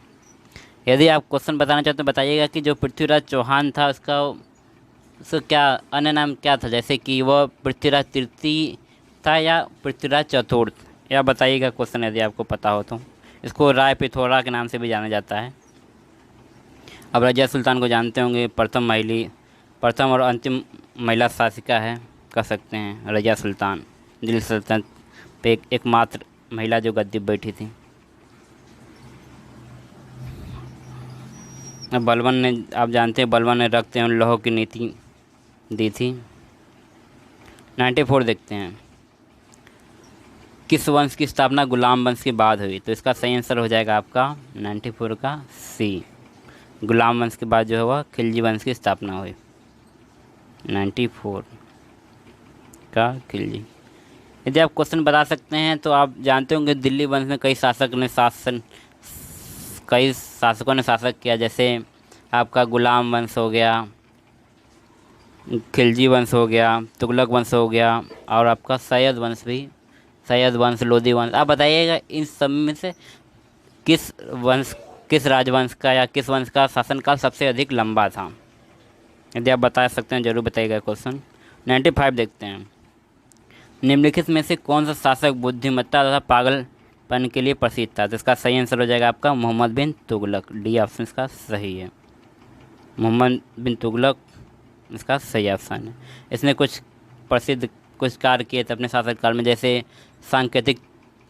यदि आप क्वेश्चन बताना चाहते हैं बताइएगा कि जो पृथ्वीराज चौहान था उसका क्या अन्य नाम क्या था, जैसे कि वह पृथ्वीराज तृतीय था या पृथ्वीराज चतुर्थ, या बताइएगा क्वेश्चन यदि आपको पता हो तो। इसको राय पिथौरा के नाम से भी जाना जाता है। अब रजिया सुल्तान को जानते होंगे, प्रथम और अंतिम महिला शासिका है, कह सकते हैं रजिया सुल्तान, दिल्ली सल्तनत पे एकमात्र महिला जो गद्दी पर बैठी थी। अब बलबन ने, आप जानते हैं बलबन ने रक्त एवं लौह की नीति दी थी। 94 देखते हैं, किस वंश की स्थापना गुलाम वंश के बाद हुई, तो इसका सही आंसर हो जाएगा आपका 94 का सी। गुलाम वंश के बाद जो है वह खिलजी वंश की स्थापना हुई। 94 का खिलजी। यदि आप क्वेश्चन बता सकते हैं तो आप जानते होंगे दिल्ली वंश में कई शासकों ने शासक किया, जैसे आपका गुलाम वंश हो गया, खिलजी वंश हो गया, तुगलक वंश हो गया, और आपका सैयद वंश, लोधी वंश। आप बताइएगा इन सब में से किस राजवंश का या किस वंश का शासनकाल सबसे अधिक लंबा था। यदि आप बता सकते हैं जरूर बताइएगा क्वेश्चन। 95 देखते हैं, निम्नलिखित में से कौन सा शासक बुद्धिमत्ता तथा पागलपन के लिए प्रसिद्ध था, तो इसका सही आंसर हो जाएगा आपका मोहम्मद बिन तुगलक। डी ऑप्शन इसका सही है, मोहम्मद बिन तुगलक इसका सही ऑप्शन है। इसने कुछ कार्य किए थे अपने शासनकाल में, जैसे सांकेतिक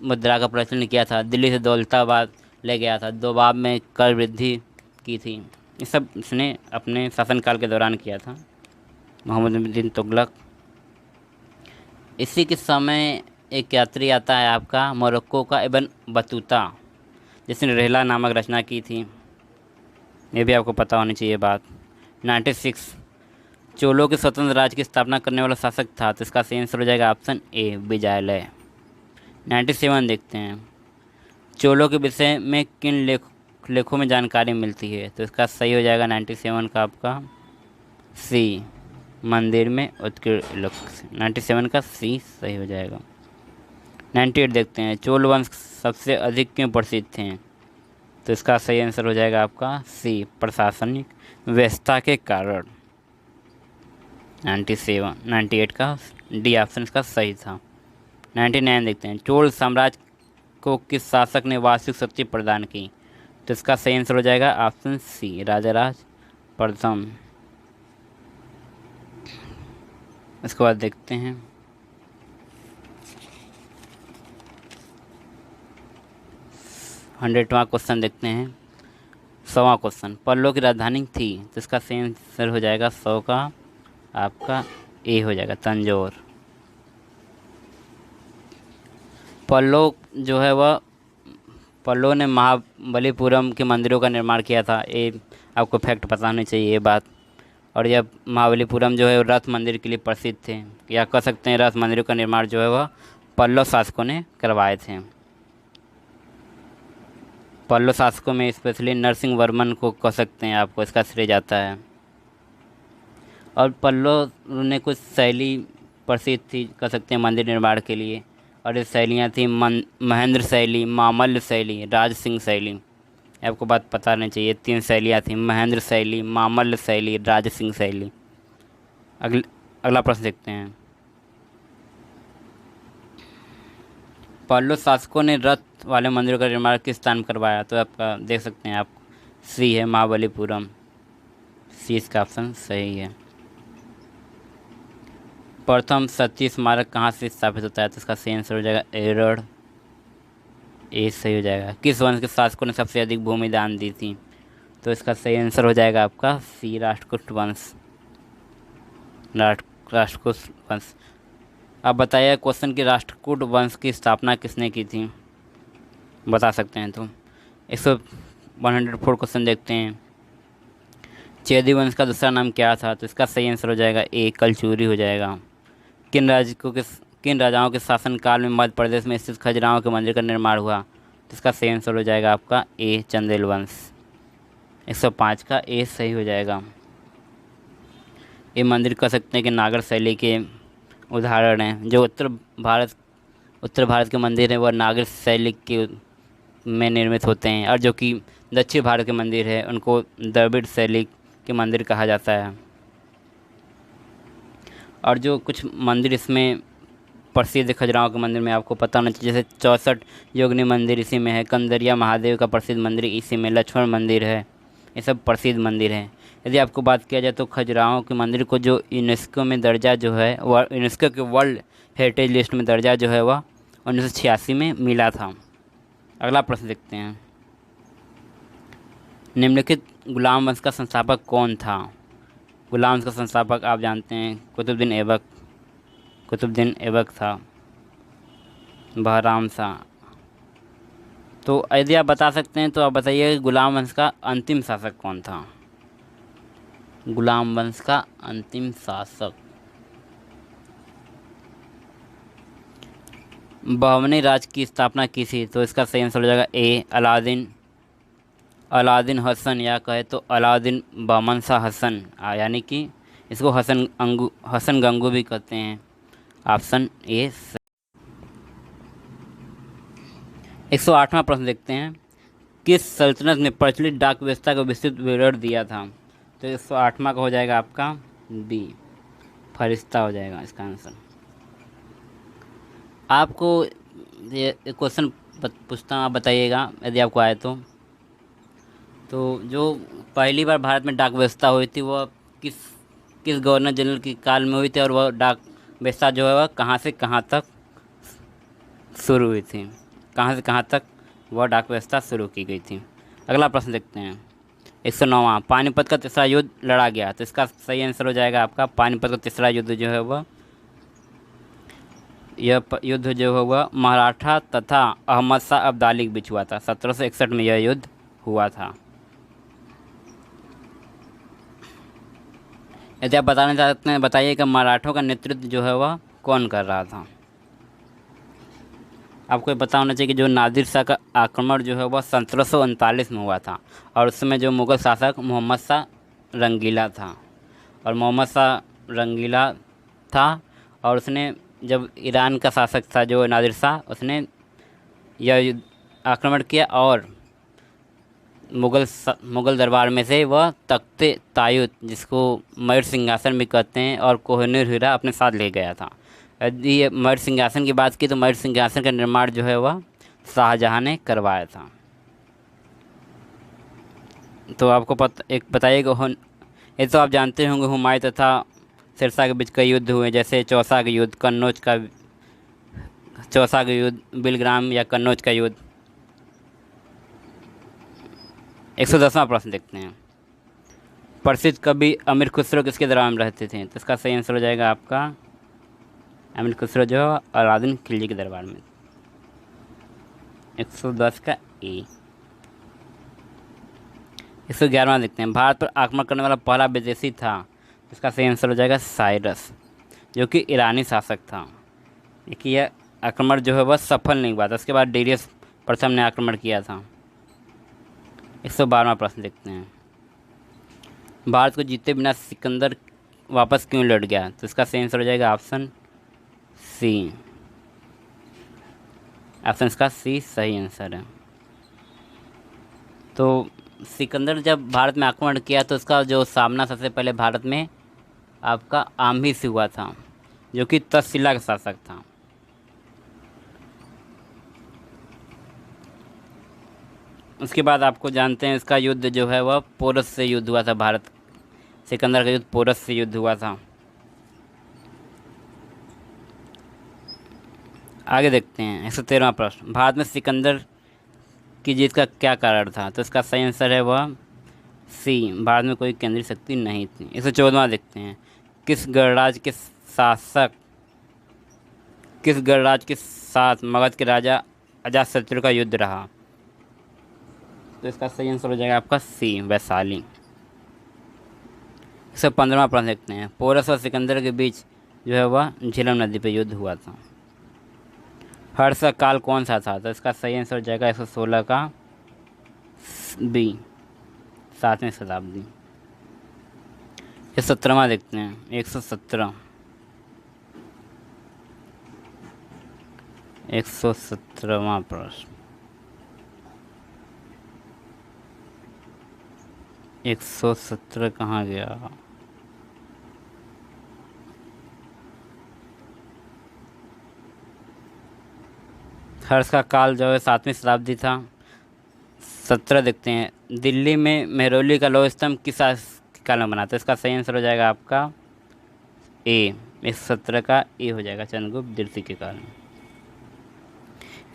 मुद्रा का प्रचलन किया था, दिल्ली से दौलताबाद ले गया था, दोबाब में कर वृद्धि की थी। ये सब इसने अपने शासनकाल के दौरान किया था, मोहम्मद बिन तुगलक। इसी के समय एक यात्री आता है आपका मोरक्को का इब्न बतूता, जिसने रेहला नामक रचना की थी, ये भी आपको पता होनी चाहिए बात। 96 चोलों के स्वतंत्र राज्य की स्थापना करने वाला शासक था, तो इसका सही आंसर हो जाएगा ऑप्शन ए विजयालय। 97 देखते हैं, चोलों के विषय में किन लेखों में जानकारी मिलती है, तो इसका सही हो जाएगा 97 का आपका सी, मंदिर में उत्कीर्ण लेख। 97 का सी सही हो जाएगा। 98 देखते हैं, चोल वंश सबसे अधिक क्यों प्रसिद्ध थे, तो इसका सही आंसर हो जाएगा आपका सी, प्रशासनिक व्यवस्था के कारण। 98 का डी ऑप्शन इसका सही था। 99 देखते हैं, चोल साम्राज्य को किस शासक ने वास्तविक शक्ति प्रदान की, तो इसका सही आंसर हो जाएगा ऑप्शन सी, राजाराज प्रथम। इसके बाद देखते हैं 100वां क्वेश्चन देखते हैं, 100वां क्वेश्चन, पल्लो की राजधानी थी, तो इसका सही आंसर हो जाएगा 100 का आपका ए हो जाएगा, तंजौर। पल्लो ने महाबलीपुरम के मंदिरों का निर्माण किया था, ये आपको फैक्ट पता होनी चाहिए ये बात। और यह महाबलीपुरम जो है रथ मंदिर के लिए प्रसिद्ध थे, या कह सकते हैं रथ मंदिरों का निर्माण जो है वह पल्लव शासकों ने करवाए थे। पल्लव शासकों में स्पेशली नरसिंह वर्मन को कह सकते हैं, आपको इसका श्रेय जाता है। और पल्लव ने कुछ शैली प्रसिद्ध थी, कह सकते हैं मंदिर निर्माण के लिए, और ये शैलियाँ थी महेंद्र शैली, मामल्य शैली, राज सिंह शैली। आपको बात पता नहीं चाहिए, 3 शैलियाँ थी, महेंद्र शैली, मामल्य शैली, राज सिंह शैली। अगला प्रश्न देखते हैं, पल्लव शासकों ने रथ वाले मंदिरों का निर्माण किस स्थान में करवाया, तो आपका देख सकते हैं आप सी है, महाबलीपुरम। सी इसका ऑप्शन सही है। प्रथम सती स्मारक कहाँ से स्थापित होता है, तो इसका सही आंसर हो जाएगा एरड़, ए सही हो जाएगा। किस वंश के शासकों ने सबसे अधिक भूमि दान दी थी, तो इसका सही आंसर हो जाएगा आपका सी, राष्ट्रकूट वंश। राष्ट्रकूट वंश। अब बताइए क्वेश्चन कि राष्ट्रकूट वंश की स्थापना किसने की थी, बता सकते हैं तो। 104 क्वेश्चन देखते हैं, चेदी वंश का दूसरा नाम क्या था, तो इसका सही आंसर हो जाएगा ए, कलचूरी हो जाएगा। किन राजाओं के शासनकाल में मध्य प्रदेश में स्थित खजुराहो के मंदिर का निर्माण हुआ, तो इसका सही आंसर हो जाएगा आपका ए, चंदेल वंश। 105 का ए सही हो जाएगा। ये मंदिर कह सकते हैं कि नागर शैली के उदाहरण हैं। जो उत्तर भारत के मंदिर हैं वह नागर शैली के में निर्मित होते हैं, और जो कि दक्षिण भारत के मंदिर है उनको द्रविड़ शैली के मंदिर कहा जाता है। और जो कुछ मंदिर इसमें प्रसिद्ध खजुराहो के मंदिर में आपको पता होना चाहिए, जैसे 64 योगिनी मंदिर इसी में है, कंदरिया महादेव का प्रसिद्ध मंदिर इसी में, लक्ष्मण मंदिर है, ये सब प्रसिद्ध मंदिर हैं। यदि आपको बात किया जाए तो खजुराहो के मंदिर को जो यूनेस्को में दर्जा जो है वह यूनेस्को के वर्ल्ड हेरिटेज लिस्ट में दर्जा जो है वह 1986 में मिला था। अगला प्रश्न देखते हैं, निम्नलिखित गुलाम वंश का संस्थापक कौन था? गुलाम वंश का संस्थापक आप जानते हैं कुतुबुद्दीन ऐबक था, बहराम शाह। तो यदि आप बता सकते हैं तो आप बताइए कि गुलाम वंश का अंतिम शासक कौन था? गुलाम वंश का अंतिम शासक बहमनी राज की स्थापना की थी, तो इसका सही आंसर हो जाएगा ए अलाउद्दीन हसन, या कहे तो अलाउद्दीन बहमन शाह हसन, यानी कि इसको हसन गंगू भी कहते हैं। Option A. 108वां प्रश्न देखते हैं, किस सल्तनत ने प्रचलित डाक व्यवस्था का विस्तृत विवरण दिया था? तो 108वां का हो जाएगा आपका बी, फरिश्ता हो जाएगा इसका आंसर। आपको ये क्वेश्चन पूछता हूँ, आप बताइएगा यदि आपको आए तो जो पहली बार भारत में डाक व्यवस्था हुई थी वह किस गवर्नर जनरल के काल में हुई थी, और वह डाक व्यवस्था जो है वह कहाँ से कहाँ तक शुरू हुई थी, कहाँ से कहाँ तक वह डाक व्यवस्था शुरू की गई थी? अगला प्रश्न देखते हैं, 109वां, पानीपत का तीसरा युद्ध लड़ा गया, तो इसका सही आंसर हो जाएगा आपका पानीपत का तीसरा युद्ध जो है वह यह युद्ध जो है वह मराठा तथा अहमद शाह अब्दाली के बीच हुआ था। 1761 में यह युद्ध हुआ था। यदि आप बताना चाहते हैं बताइए कि मराठों का नेतृत्व जो है वह कौन कर रहा था? आपको ये पता होना चाहिए कि जो नादिर शाह का आक्रमण जो है वह 1739 में हुआ था, और उस समय जो मुग़ल शासक मोहम्मद शाह रंगीला था, और मोहम्मद शाह रंगीला था, और उसने जब ईरान का शासक था जो नादिर शाह, उसने यह आक्रमण किया और मुग़ल दरबार में से वह तख्ते तायूत, जिसको मयूर सिंहासन भी कहते हैं, और कोहिनूर हीरा अपने साथ ले गया था। यदि ये मयूर सिंहासन की बात की तो मयूर सिंहासन का निर्माण जो है वह शाहजहाँ ने करवाया था। तो आपको बताइएगा, ये तो आप जानते होंगे, हुमायूं तथा शेरशाह के बीच कई युद्ध हुए, जैसे चौसा का युद्ध, चौसा का युद्ध, बिलग्राम या कन्नौज का युद्ध। 110वां प्रश्न देखते हैं, प्रसिद्ध कवि अमीर खुसरो किसके दरबार में रहते थे? तो इसका सही आंसर हो जाएगा आपका अमीर खुसरो जो है अलाउद्दीन खिलजी के दरबार में। 110 का ए। 111वां देखते हैं, भारत पर आक्रमण करने वाला पहला विदेशी था, इसका सही आंसर हो जाएगा साइरस, जो कि ईरानी शासक था। देखिए यह आक्रमण जो है वह सफल नहीं हुआ था, उसके बाद डेरियस प्रथम ने आक्रमण किया था। 112वां प्रश्न देखते हैं, भारत को जीते बिना सिकंदर वापस क्यों लौट गया? तो इसका सही आंसर हो जाएगा ऑप्शन सी। ऑप्शन इसका सी सही आंसर है। तो सिकंदर जब भारत में आक्रमण किया तो उसका जो सामना सबसे पहले भारत में आपका आम्ही से हुआ था, जो कि तक्षशिला का शासक था। उसके बाद आपको जानते हैं इसका युद्ध जो है वह पोरस से युद्ध हुआ था, भारत सिकंदर का युद्ध पोरस से युद्ध हुआ था। आगे देखते हैं 113वां प्रश्न, भारत में सिकंदर की जीत का क्या कारण था? तो इसका सही आंसर है वह सी, भारत में कोई केंद्रीय शक्ति नहीं थी। 114वां देखते हैं, किस गणराज के साथ मगध के राजा अजातशत्रु का युद्ध रहा? तो इसका सही आंसर हो जाएगा आपका सी, वैशाली। 115वां प्रश्न देखते हैं, पोरस और सिकंदर के बीच जो है वह झेलम नदी पर युद्ध हुआ था। हर्ष का काल कौन सा था? तो इसका सही आंसर हो जाएगा 116 का बी, 7वीं शताब्दी। 117वां देखते हैं, 117वां प्रश्न, 117 कहाँ गया? हर्ष का काल जो है 7वीं शताब्दी था। 17 देखते हैं। दिल्ली में मेहरौली का लौह स्तंभ किस काल में बना था? इसका सही आंसर हो जाएगा आपका ए। 117 का ए हो जाएगा, चंद्रगुप्त द्वितीय के काल में।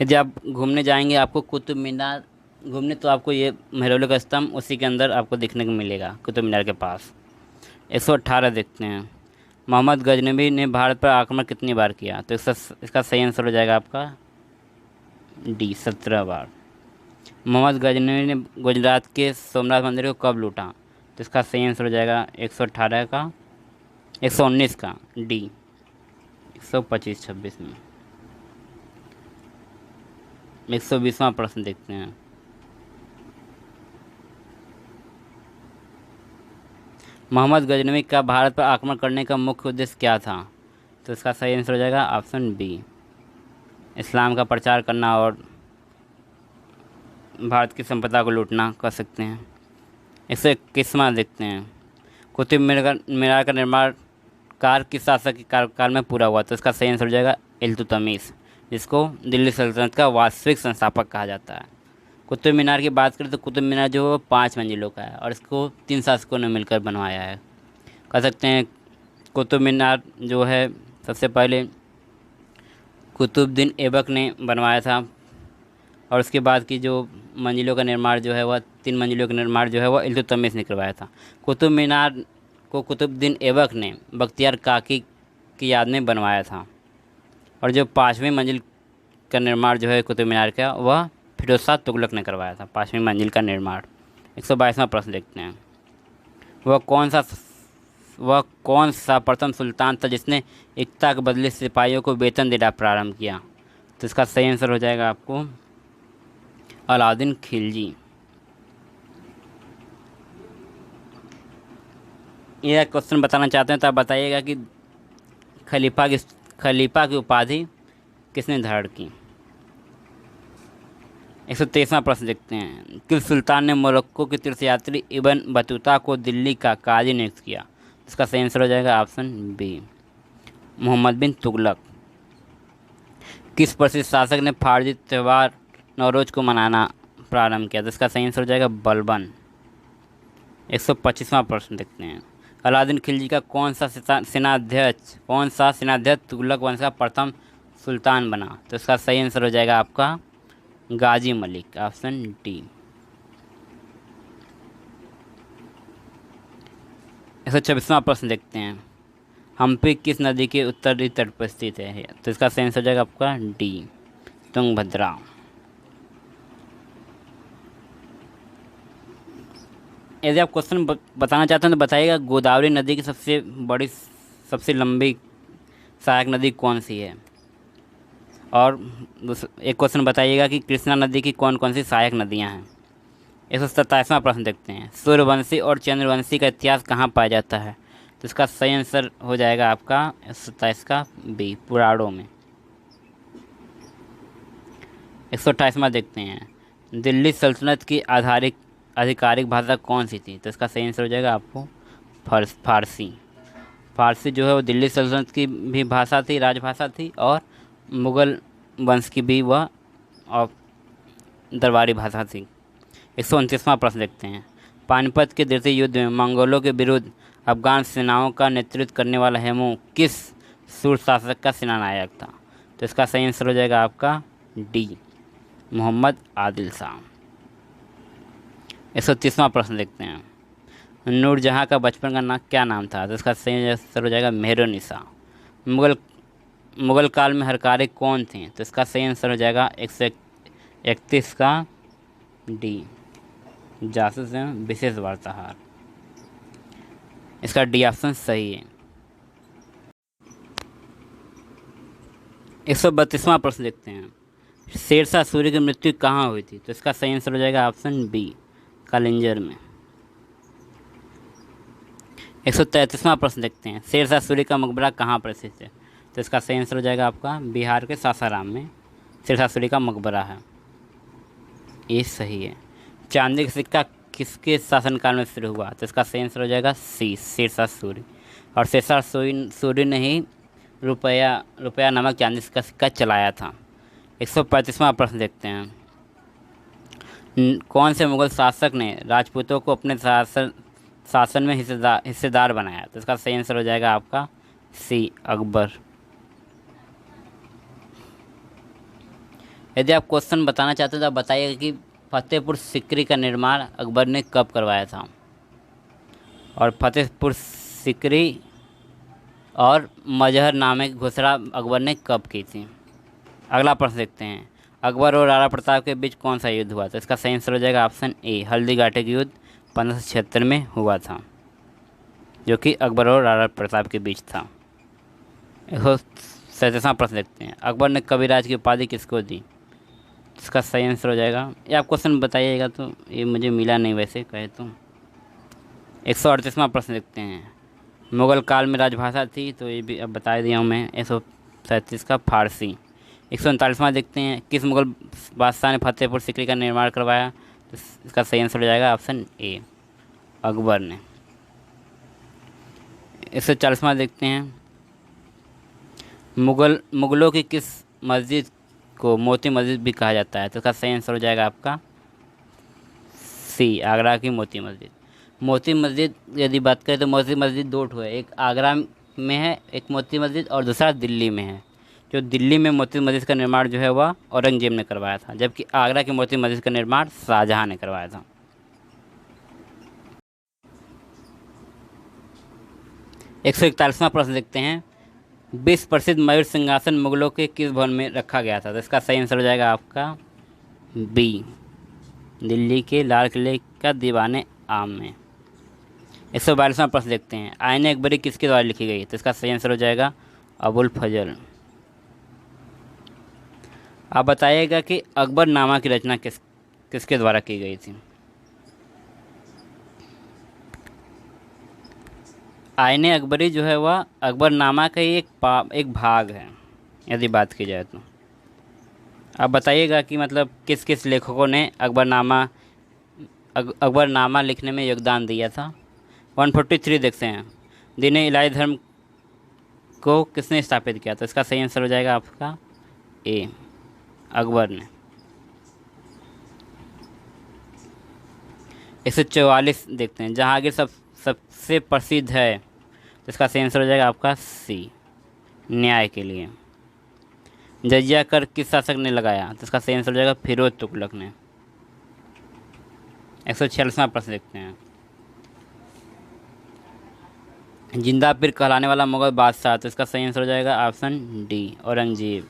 यदि आप घूमने जाएंगे आपको कुतुब मीनार घूमने, तो आपको ये मेहरौली का स्तंभ उसी के अंदर आपको देखने को मिलेगा, कुतुब मीनार के पास। 118 देखते हैं। मोहम्मद गजनबी ने भारत पर आक्रमण कितनी बार किया? तो इसका सही आंसर हो जाएगा आपका डी, 17 बार। मोहम्मद गजनबी ने गुजरात के सोमनाथ मंदिर को कब लूटा? तो इसका सही आंसर हो जाएगा 118 का 119 का डी, 125-26 में। 120वां प्रश्न देखते हैं। मोहम्मद गजनवी का भारत पर आक्रमण करने का मुख्य उद्देश्य क्या था? तो इसका सही आंसर हो जाएगा ऑप्शन बी, इस्लाम का प्रचार करना और भारत की संपदा को लूटना कर सकते हैं। 121वां देखते हैं। कुतुब मीनार का निर्माण कार किस शासक के कार्यकाल में पूरा हुआ? तो इसका सही आंसर हो जाएगा इल्तुतमिश, जिसको दिल्ली सल्तनत का वास्तविक संस्थापक कहा जाता है। कुतुब मीनार की बात करें तो कुतुब मीनार जो है वो 5 मंजिलों का है और इसको 3 शासकों ने मिलकर बनवाया है। कह सकते हैं कुतुब मीनार जो है सबसे पहले कुतुबुद्दीन ऐबक ने बनवाया था और उसके बाद की जो मंजिलों का निर्माण जो है वह 3 मंजिलों का निर्माण जो है वह इल्तुतमिश ने करवाया था। कुतुब मीनार को कुतुबुद्दीन ऐबक ने बख्तियार काकी की याद में बनवाया था और जो 5वीं मंजिल का निर्माण जो है कुतुब मीनार का वह फिरोज शाह तुगलक ने करवाया था, 5वीं मंजिल का निर्माण। 122वां प्रश्न देखते हैं। वह कौन सा प्रथम सुल्तान था जिसने एकता के बदले सिपाहियों को वेतन देना प्रारंभ किया? तो इसका सही आंसर हो जाएगा आपको अलाउद्दीन खिलजी। यह क्वेश्चन बताना चाहते हैं तो आप बताइएगा कि खलीफा की उपाधि किसने धारण की? 123वां प्रश्न देखते हैं। किस सुल्तान ने मोरक्को के तीर्थयात्री इब्न बतूता को दिल्ली का काजी नियुक्त किया? इसका सही आंसर हो जाएगा ऑप्शन बी, मोहम्मद बिन तुगलक। किस प्रसिद्ध शासक ने फारसी त्यौहार नौरोज को मनाना प्रारंभ किया? तो इसका सही आंसर हो जाएगा बलबन। 125वां प्रश्न देखते हैं। अलाउद्दीन खिलजी का कौन सा सेनाध्यक्ष तुगलक वंश का प्रथम सुल्तान बना? तो इसका सही आंसर हो जाएगा आपका गाजी मलिक, ऑप्शन डी। 126वां प्रश्न देखते हैं। हम्पी किस नदी के उत्तरी तट पर स्थित है? तो इसका सही आंसर हो जाएगा आपका डी, तुंगभद्रा। यदि आप क्वेश्चन बताना चाहते हैं तो बताइएगा गोदावरी नदी की सबसे लंबी सहायक नदी कौन सी है? और एक क्वेश्चन बताइएगा कि कृष्णा नदी की कौन कौन सी सहायक नदियां हैं? 127वां प्रश्न देखते हैं। सूर्यवंशी और चंद्रवंशी का इतिहास कहाँ पाया जाता है? तो इसका सही आंसर हो जाएगा आपका 27 का बी, पुराणों में। 128वां देखते हैं। दिल्ली सल्तनत की आधिकारिक भाषा कौन सी थी? तो इसका सही आंसर हो जाएगा आपको फारसी। फारसी जो है वो दिल्ली सल्तनत की भी भाषा थी, राजभाषा थी, और मुग़ल वंश की भी वह और दरबारी भाषा थी। 129वां प्रश्न देखते हैं। पानीपत के द्वितीय युद्ध में मंगोलों के विरुद्ध अफगान सेनाओं का नेतृत्व करने वाला हेमू किस सूर शासक का सेनानायक था? तो इसका सही आंसर हो जाएगा आपका डी, मोहम्मद आदिल शाह। 130वां प्रश्न देखते हैं। नूरजहाँ का बचपन का क्या नाम था? तो इसका सही आंसर हो जाएगा मेहरुन्निसा। मुगल काल में हरकारे कौन थे? तो इसका सही आंसर हो जाएगा 131 का डी, जासूस एवं विशेष वार्ताहर। इसका डी ऑप्शन सही है। 132वां प्रश्न देखते हैं। शेरशाह सूरी की मृत्यु कहाँ हुई थी? तो इसका सही आंसर हो जाएगा ऑप्शन बी, कालिंजर में। 133वां प्रश्न देखते हैं। शेरशाह सूरी का मकबरा कहाँ पर स्थित है? तो इसका सही आंसर हो जाएगा आपका बिहार के सासाराम में शेरशाह सूरी का मकबरा है, ये सही है। चांदी का सिक्का किसके शासनकाल में शुरू हुआ? तो इसका सही आंसर हो जाएगा सी, शेरशाह सूरी। और शेरशाह सूरी ने ही रुपया नामक चांदी का सिक्का चलाया था। 135वां प्रश्न देखते हैं। कौन से मुगल शासक ने राजपूतों को अपने शासन में हिस्सेदार बनाया? तो इसका सही आंसर हो जाएगा आपका सी, अकबर। यदि आप क्वेश्चन बताना चाहते हो तो आप बताइएगा कि फतेहपुर सीकरी का निर्माण अकबर ने कब करवाया था? और फतेहपुर सीकरी और मजहर नामे की घोषणा अकबर ने कब की थी? अगला प्रश्न देखते हैं। अकबर और राणा प्रताप के बीच कौन सा युद्ध हुआ? तो इसका सही आंसर हो जाएगा ऑप्शन ए, हल्दी घाटी का युद्ध 1576 में हुआ था, जो कि अकबर और राणा प्रताप के बीच था। 137वां प्रश्न देखते हैं। अकबर ने कविराज की उपाधि किसको दी? इसका सही आंसर हो जाएगा, ये आप क्वेश्चन बताइएगा, तो ये मुझे मिला नहीं वैसे कहे तो। 138वां प्रश्न देखते हैं। मुग़ल काल में राजभाषा थी, तो ये भी अब बता दिया हूँ मैं। 137 का फारसी। 139वां देखते हैं। किस मुग़ल बादशाह ने फतेहपुर सीकरी का निर्माण करवाया? तो इसका सही आंसर हो जाएगा ऑप्शन ए, अकबर ने। 140वां देखते हैं। मुग़लों की किस मस्जिद को मोती मस्जिद भी कहा जाता है? तो इसका सही आंसर हो जाएगा आपका सी, आगरा की मोती मस्जिद। मोती मस्जिद यदि बात करें तो मोती मस्जिद दो ठो है, एक आगरा में है एक मोती मस्जिद, और दूसरा दिल्ली में है। जो दिल्ली में मोती मस्जिद का निर्माण जो है वह औरंगजेब ने करवाया था, जबकि आगरा की मोती मस्जिद का निर्माण शाहजहां ने करवाया था। 141वां प्रश्न देखते हैं। विश्व प्रसिद्ध मयूर सिंहासन मुगलों के किस भवन में रखा गया था? तो इसका सही आंसर हो जाएगा आपका बी, दिल्ली के लाल किले का दीवाने आम में। 142वां प्रश्न देखते हैं। आईने अकबरी किसके द्वारा लिखी गई? तो इसका सही आंसर हो जाएगा अबुल फजल। आप बताइएगा कि अकबरनामा की रचना किसके द्वारा की गई थी? आईने अकबरी जो है वह अकबरनामा का ही एक भाग है, यदि बात की जाए तो। आप बताइएगा कि मतलब किस किस लेखकों ने अकबरनामा लिखने में योगदान दिया था। 143 देखते हैं। दीन इलाही धर्म को किसने स्थापित किया? तो इसका सही आंसर हो जाएगा आपका ए, अकबर ने। 144 देखते हैं। जहांगीर सबसे प्रसिद्ध है, तो इसका सही आंसर हो जाएगा आपका सी, न्याय के लिए। जजिया कर किस शासक ने लगाया? तो इसका सही आंसर हो जाएगा फिरोज तुगलक ने। 146वां प्रश्न देखते हैं। जिंदा पीर कहलाने वाला मुगल बादशाह? तो इसका सही आंसर हो जाएगा ऑप्शन डी, औरंगजेब।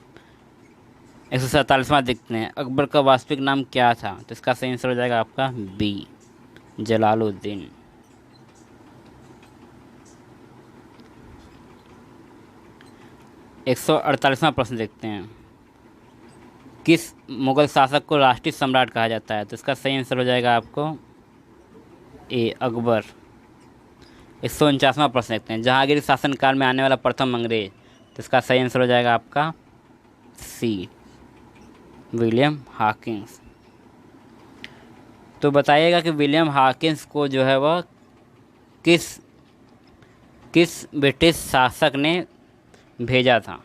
147वां देखते हैं। अकबर का वास्तविक नाम क्या था? तो इसका सही आंसर हो जाएगा आपका बी, जलालुद्दीन। 148वां प्रश्न देखते हैं। किस मुगल शासक को राष्ट्रीय सम्राट कहा जाता है? तो इसका सही आंसर हो जाएगा आपको ए, अकबर। 149वां प्रश्न देखते हैं। जहांगीर शासनकाल में आने वाला प्रथम अंग्रेज? तो इसका सही आंसर हो जाएगा आपका सी, विलियम हॉकिंस। तो बताइएगा कि विलियम हॉकिंस को जो है वह किस ब्रिटिश शासक ने भेजा था?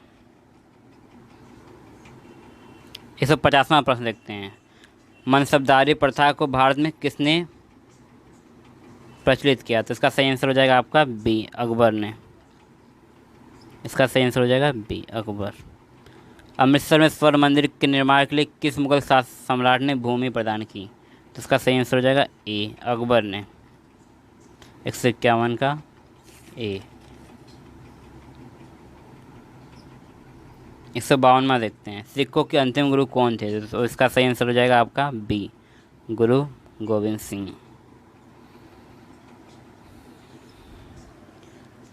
150वां प्रश्न देखते हैं। मनसबदारी प्रथा को भारत में किसने प्रचलित किया? तो इसका सही आंसर हो जाएगा आपका बी, अकबर ने। इसका सही आंसर हो जाएगा बी, अकबर। अमृतसर में स्वर्ण मंदिर के निर्माण के लिए किस मुगल सम्राट ने भूमि प्रदान की? तो इसका सही आंसर हो जाएगा ए, अकबर ने। 151 का ए। 152वां देखते हैं। सिखों के अंतिम गुरु कौन थे? तो इसका सही आंसर हो जाएगा आपका बी, गुरु गोविंद सिंह।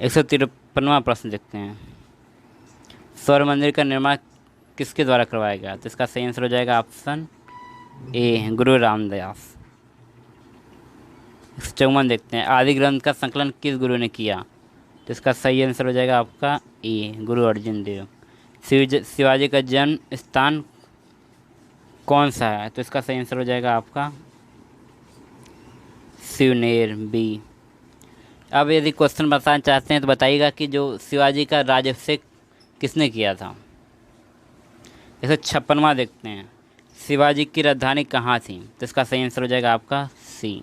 153वां प्रश्न देखते हैं। स्वर्ण मंदिर का निर्माण किसके द्वारा करवाया गया? तो इसका सही आंसर हो जाएगा ऑप्शन ए, गुरु रामदास। 154 देखते हैं। आदि ग्रंथ का संकलन किस गुरु ने किया? तो इसका सही आंसर हो जाएगा आपका ए, गुरु अर्जुन देव। शिवाजी का जन्म स्थान कौन सा है? तो इसका सही आंसर हो जाएगा आपका सिवनेर बी। अब यदि क्वेश्चन बताना चाहते हैं तो बताइएगा कि जो शिवाजी का राज्याभिषेक किसने किया था। 156वां देखते हैं, शिवाजी की राजधानी कहाँ थी, तो इसका सही आंसर हो जाएगा आपका सी,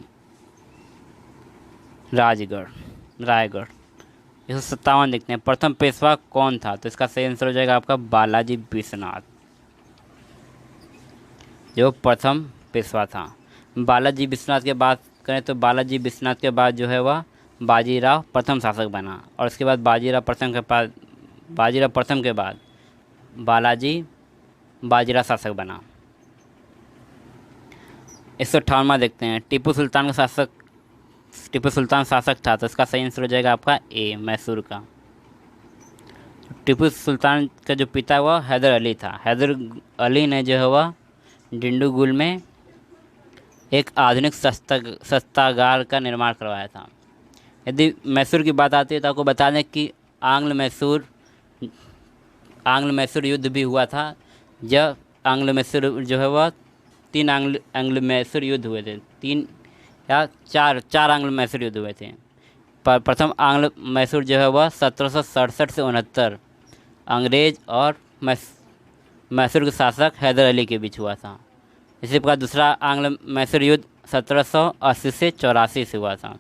राजगढ़, रायगढ़। 157 देखते हैं, प्रथम पेशवा कौन था, तो इसका सही आंसर हो जाएगा आपका बालाजी विश्वनाथ, जो प्रथम पेशवा था। बालाजी विश्वनाथ के बात करें तो बालाजी विश्वनाथ के बाद जो है वह बाजीराव प्रथम शासक बना, और उसके बाद बाजीराव प्रथम के बाद बालाजी बाजीराव शासक बना। 158वां देखते हैं, टीपू सुल्तान शासक था, तो इसका सही आंसर हो जाएगा आपका ए, मैसूर का। टीपू सुल्तान का जो पिता हुआ हैदर अली था। हैदर अली ने जो है वह डिंडुगुल में एक आधुनिक शस्त्रागार का निर्माण करवाया था। यदि मैसूर की बात आती है तो आपको बता दें कि आंग्ल मैसूर युद्ध भी हुआ था। जब आंग्ल मैसूर जो है वह 3 आंग्ल मैसूर युद्ध हुए थे, 3 या 4 आंग्ल मैसूर युद्ध हुए थे। प्रथम आंग्ल मैसूर जो है वह 1767 से 69 अंग्रेज और मैसूर के शासक हैदर अली के बीच हुआ था। इसी प्रकार दूसरा आंग्ल मैसूर युद्ध 1780 से 84 से हुआ था,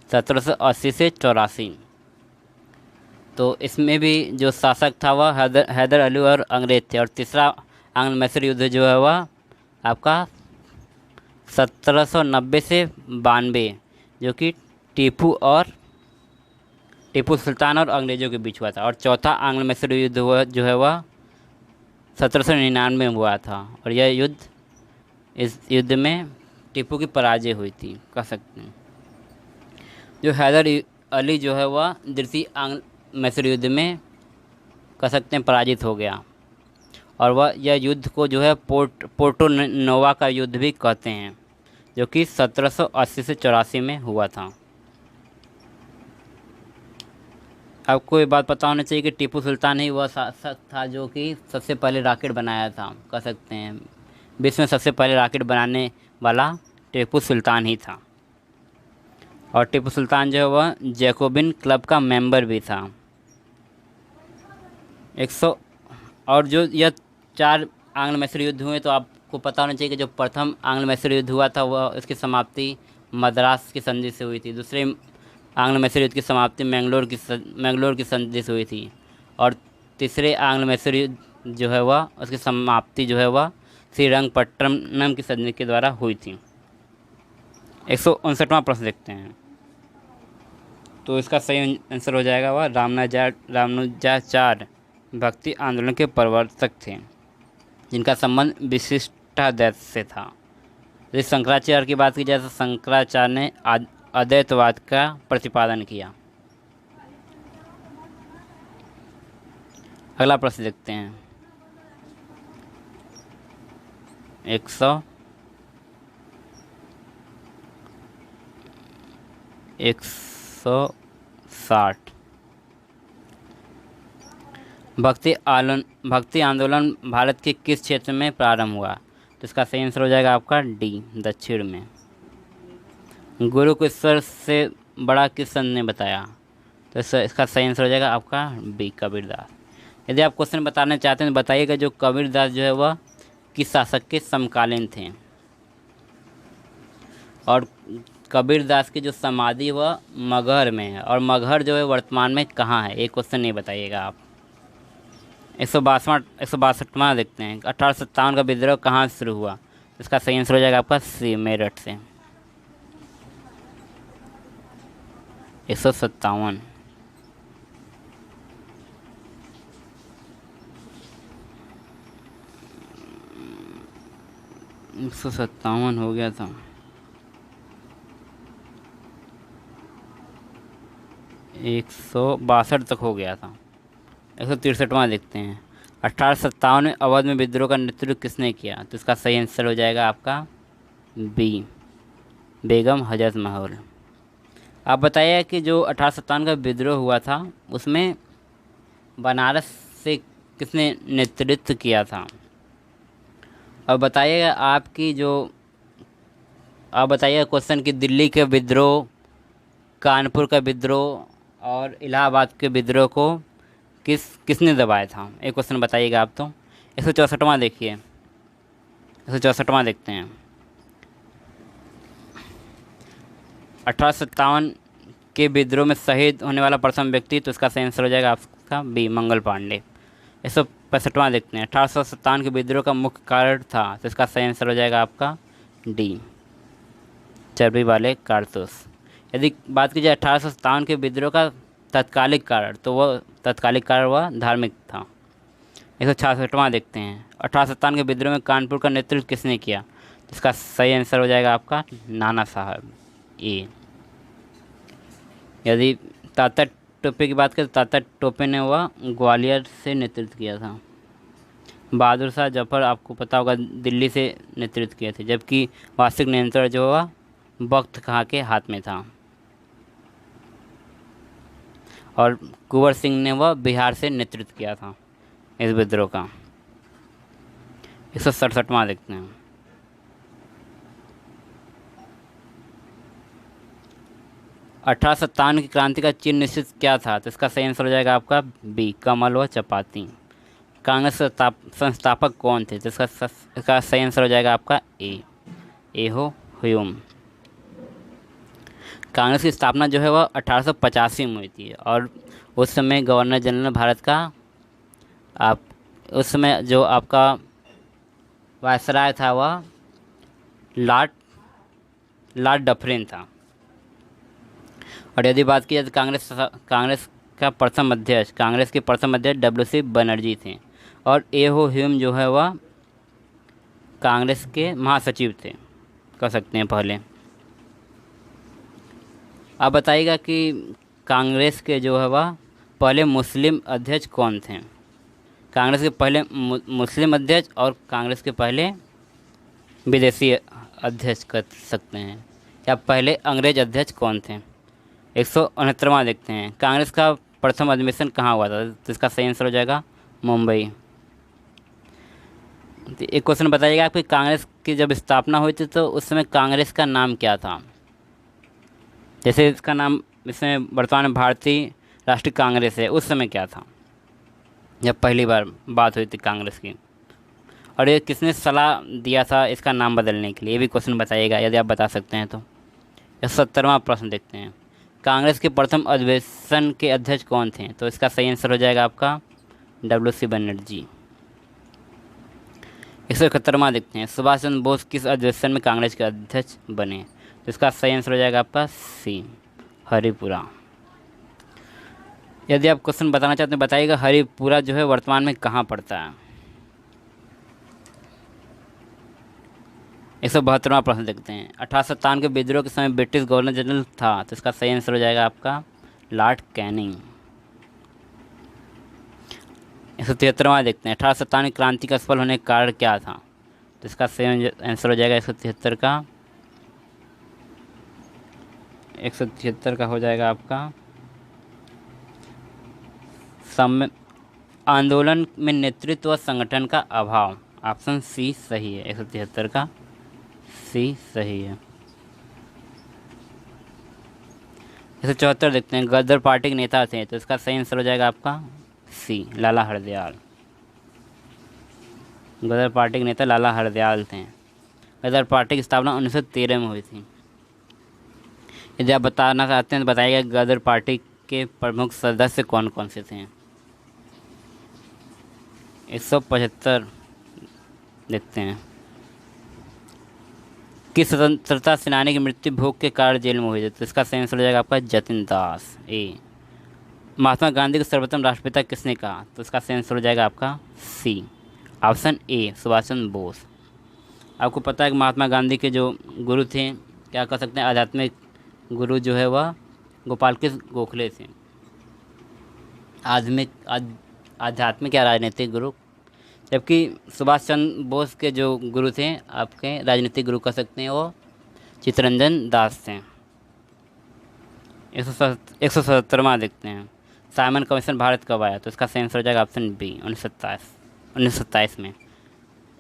1780 से 84। तो इसमें भी जो शासक था वह हैदर अली और अंग्रेज थे। और तीसरा आंग्ल मैसूर युद्ध जो है वह आपका 1790 से 92, जो कि टीपू सुल्तान और अंग्रेज़ों के बीच हुआ था। और चौथा आंग्ल मैसूर युद्ध हुआ जो है वह 1799 में हुआ था, और इस युद्ध में टीपू की पराजय हुई थी, कह सकते हैं। जो हैदर अली जो है वह द्वितीय आंग्ल मैसूर युद्ध में कह सकते हैं पराजित हो गया, और वह यह युद्ध को जो है पोर्टो नोवा का युद्ध भी कहते हैं, जो कि 1780 से 84 में हुआ था। आपको ये बात पता होना चाहिए कि टीपू सुल्तान ही वह शासक था जो कि सबसे पहले रॉकेट बनाया था, कह सकते हैं विश्व में सबसे पहले रॉकेट बनाने वाला टीपू सुल्तान ही था। और टीपू सुल्तान जो है वह जैकोबिन क्लब का मेंबर भी था। 100 और जो यह 4 आंग्ल मैसूर युद्ध हुए, तो आपको पता होना चाहिए कि जो प्रथम आंग्ल मैसूर युद्ध हुआ था वह इसकी समाप्ति मद्रास की संधि से हुई थी। दूसरे आंग्ल मैसूर युद्ध की समाप्ति मैंगलोर की संधि से हुई थी। और तीसरे आंग्ल मैसूर युद्ध जो है वह उसकी समाप्ति जो है वह श्रीरंगपट्टनम की संधि के द्वारा हुई थी। 159वां प्रश्न देखते हैं, तो इसका सही आंसर हो जाएगा वह रामानुजाचार्य भक्ति आंदोलन के प्रवर्तक थे, जिनका संबंध विशिष्टाद्वैत से था। यदि शंकराचार्य की बात की जाए तो शंकराचार्य ने अद्वैतवाद का प्रतिपादन किया। अगला प्रश्न देखते हैं, 160 भक्ति आंदोलन भारत के किस क्षेत्र में प्रारंभ हुआ, तो इसका सही आंसर हो जाएगा आपका डी, दक्षिण में। गुरु को ईश्वर से बड़ा किस संत ने बताया, तो इसका सही आंसर हो जाएगा आपका बी, कबीरदास। यदि आप क्वेश्चन बताना चाहते हैं तो बताइएगा जो कबीरदास जो है वह किस शासक के समकालीन थे, और कबीरदास की जो समाधि वह मगहर में है, और मगहर जो है वर्तमान में कहाँ है, एक क्वेश्चन नहीं बताइएगा आप। 162वां देखते हैं, 1857 का विद्रोह कहाँ से शुरू हुआ, इसका सही आंसर हो जाएगा आपका सी, मेरठ से। 157 157 हो गया था। 162 तक हो गया था। 163वां देखते हैं, 1857 में अवध में विद्रोह का नेतृत्व किसने किया, तो इसका सही आंसर हो जाएगा आपका बी, बेगम हजरत महल। आप बताइए कि जो 1857 का विद्रोह हुआ था उसमें बनारस से किसने नेतृत्व किया था। और बताइएगा आपकी जो आप बताइए क्वेश्चन कि दिल्ली के विद्रोह, कानपुर का विद्रोह और इलाहाबाद के विद्रोह को किसने दबाया था? एक क्वेश्चन बताइएगा आप तो। 164वां देखिए, 164वां देखते हैं। 1857 के विद्रोह में शहीद होने वाला प्रथम व्यक्ति, तो इसका सही आंसर हो जाएगा आपका बी, मंगल पांडे। 165वां देखते हैं। 1857 के विद्रोह का मुख्य कारण था, तो इसका सही आंसर हो जाएगा आपका डी, चर्बी वाले कारतूस। यदि बात की जाए 1857 के विद्रोह का तत्कालिक कारण, तो वह तत्कालिक कारण वह धार्मिक था। 166वां देखते हैं। 1857 के विद्रोह में कानपुर का नेतृत्व किसने किया? तो इसका सही आंसर हो जाएगा आपका नाना साहब, ए। यदि तात्या टोपे की बात करें तो तात्या टोपे ने वह ग्वालियर से नेतृत्व किया था। बहादुर शाह जफर आपको पता होगा दिल्ली से नेतृत्व किए थे, जबकि वास्तविक नियंत्रण जो हुआ बख्त खां के हाथ में था। और कुंवर सिंह ने वह बिहार से नेतृत्व किया था इस विद्रोह का। 167वां देखते हैं। 1857 की क्रांति का चिन्ह निश्चित क्या था? तो इसका सही आंसर हो जाएगा आपका बी, कमल व चपाती। कांग्रेस संस्थापक कौन थे? तो इसका सही आंसर हो जाएगा आपका ए, एहो ह्यूम। कांग्रेस की स्थापना जो है वह 1885 में हुई थी, और उस समय गवर्नर जनरल भारत का आप उस समय जो आपका वायसराय था वह लॉर्ड डफरिन था। और यदि बात की जाए तो कांग्रेस के प्रथम अध्यक्ष डब्ल्यू.सी. बनर्जी थे, और एहो ह्यूम जो है वह कांग्रेस के महासचिव थे, कह सकते हैं पहले। आप बताइएगा कि कांग्रेस के जो है वह पहले मुस्लिम अध्यक्ष कौन थे? कांग्रेस के पहले मुस्लिम अध्यक्ष और कांग्रेस के पहले विदेशी अध्यक्ष कर सकते हैं, या पहले अंग्रेज अध्यक्ष कौन थे? 169वां देखते हैं। कांग्रेस का प्रथम अधिवेशन कहाँ हुआ था? तो इसका सही आंसर हो जाएगा मुंबई। एक क्वेश्चन बताइएगा आपकी, कांग्रेस की जब स्थापना हुई थी तो उस समय कांग्रेस का नाम क्या था? जैसे इसका नाम इसमें वर्तमान में भारतीय राष्ट्रीय कांग्रेस है, उस समय क्या था जब पहली बार बात हुई थी कांग्रेस की? और ये किसने सलाह दिया था इसका नाम बदलने के लिए? ये भी क्वेश्चन बताइएगा यदि आप बता सकते हैं तो। 70वां प्रश्न देखते हैं। कांग्रेस के प्रथम अधिवेशन के अध्यक्ष कौन थे? तो इसका सही आंसर हो जाएगा आपका डब्ल्यू.सी. बनर्जी। 171वां देखते हैं। सुभाष चंद्र बोस किस अधिवेशन में कांग्रेस के अध्यक्ष बने? तो इसका सही आंसर हो जाएगा आपका सी, हरिपुरा। यदि आप क्वेश्चन बताना चाहते हैं बताइएगा, हरिपुरा जो है वर्तमान में कहाँ पड़ता है? 172वां प्रश्न देखते हैं। 1857 के विद्रोह के समय ब्रिटिश गवर्नर जनरल था, तो इसका सही आंसर हो जाएगा आपका लॉर्ड कैनिंग। 173वां देखते हैं। 1857 की क्रांति का सफल होने का कारण क्या था? तो इसका सही आंसर हो जाएगा 173 का 173 का हो जाएगा आपका आंदोलन में नेतृत्व व संगठन का अभाव। ऑप्शन सी सही है, 173 का सी सही है। 174 देखते हैं। गदर पार्टी के नेता थे, तो इसका सही आंसर हो जाएगा आपका सी, लाला हरदयाल। गदर पार्टी के नेता लाला हरदयाल थे। गदर पार्टी की स्थापना 1913 में हुई थी। यदि आप बताना चाहते हैं तो बताइएगा गदर पार्टी के प्रमुख सदस्य कौन कौन से थे? 175 देखते हैं। किस स्वतंत्रता सेनानी की मृत्यु भूख के कारण जेल में हुई थी? तो इसका सही आंसर हो जाएगा आपका जतिन दास, ए। महात्मा गांधी को सर्वप्रथम राष्ट्रपिता किसने कहा? तो इसका सही आंसर हो जाएगा आपका सी, ऑप्शन ए, सुभाष चंद्र बोस। आपको पता है कि महात्मा गांधी के जो गुरु थे, क्या कह सकते हैं, आध्यात्मिक गुरु जो है वह गोपाल कृष्ण गोखले थे। आध्यात्मिक या राजनीतिक गुरु, जबकि सुभाष चंद्र बोस के जो गुरु थे, आपके राजनीतिक गुरु कह सकते हैं, वो चित्तरंजन दास थे। 177वां देखते हैं। साइमन कमीशन भारत कब आया? तो इसका सही आंसर हो जाएगा ऑप्शन बी, 1927 में।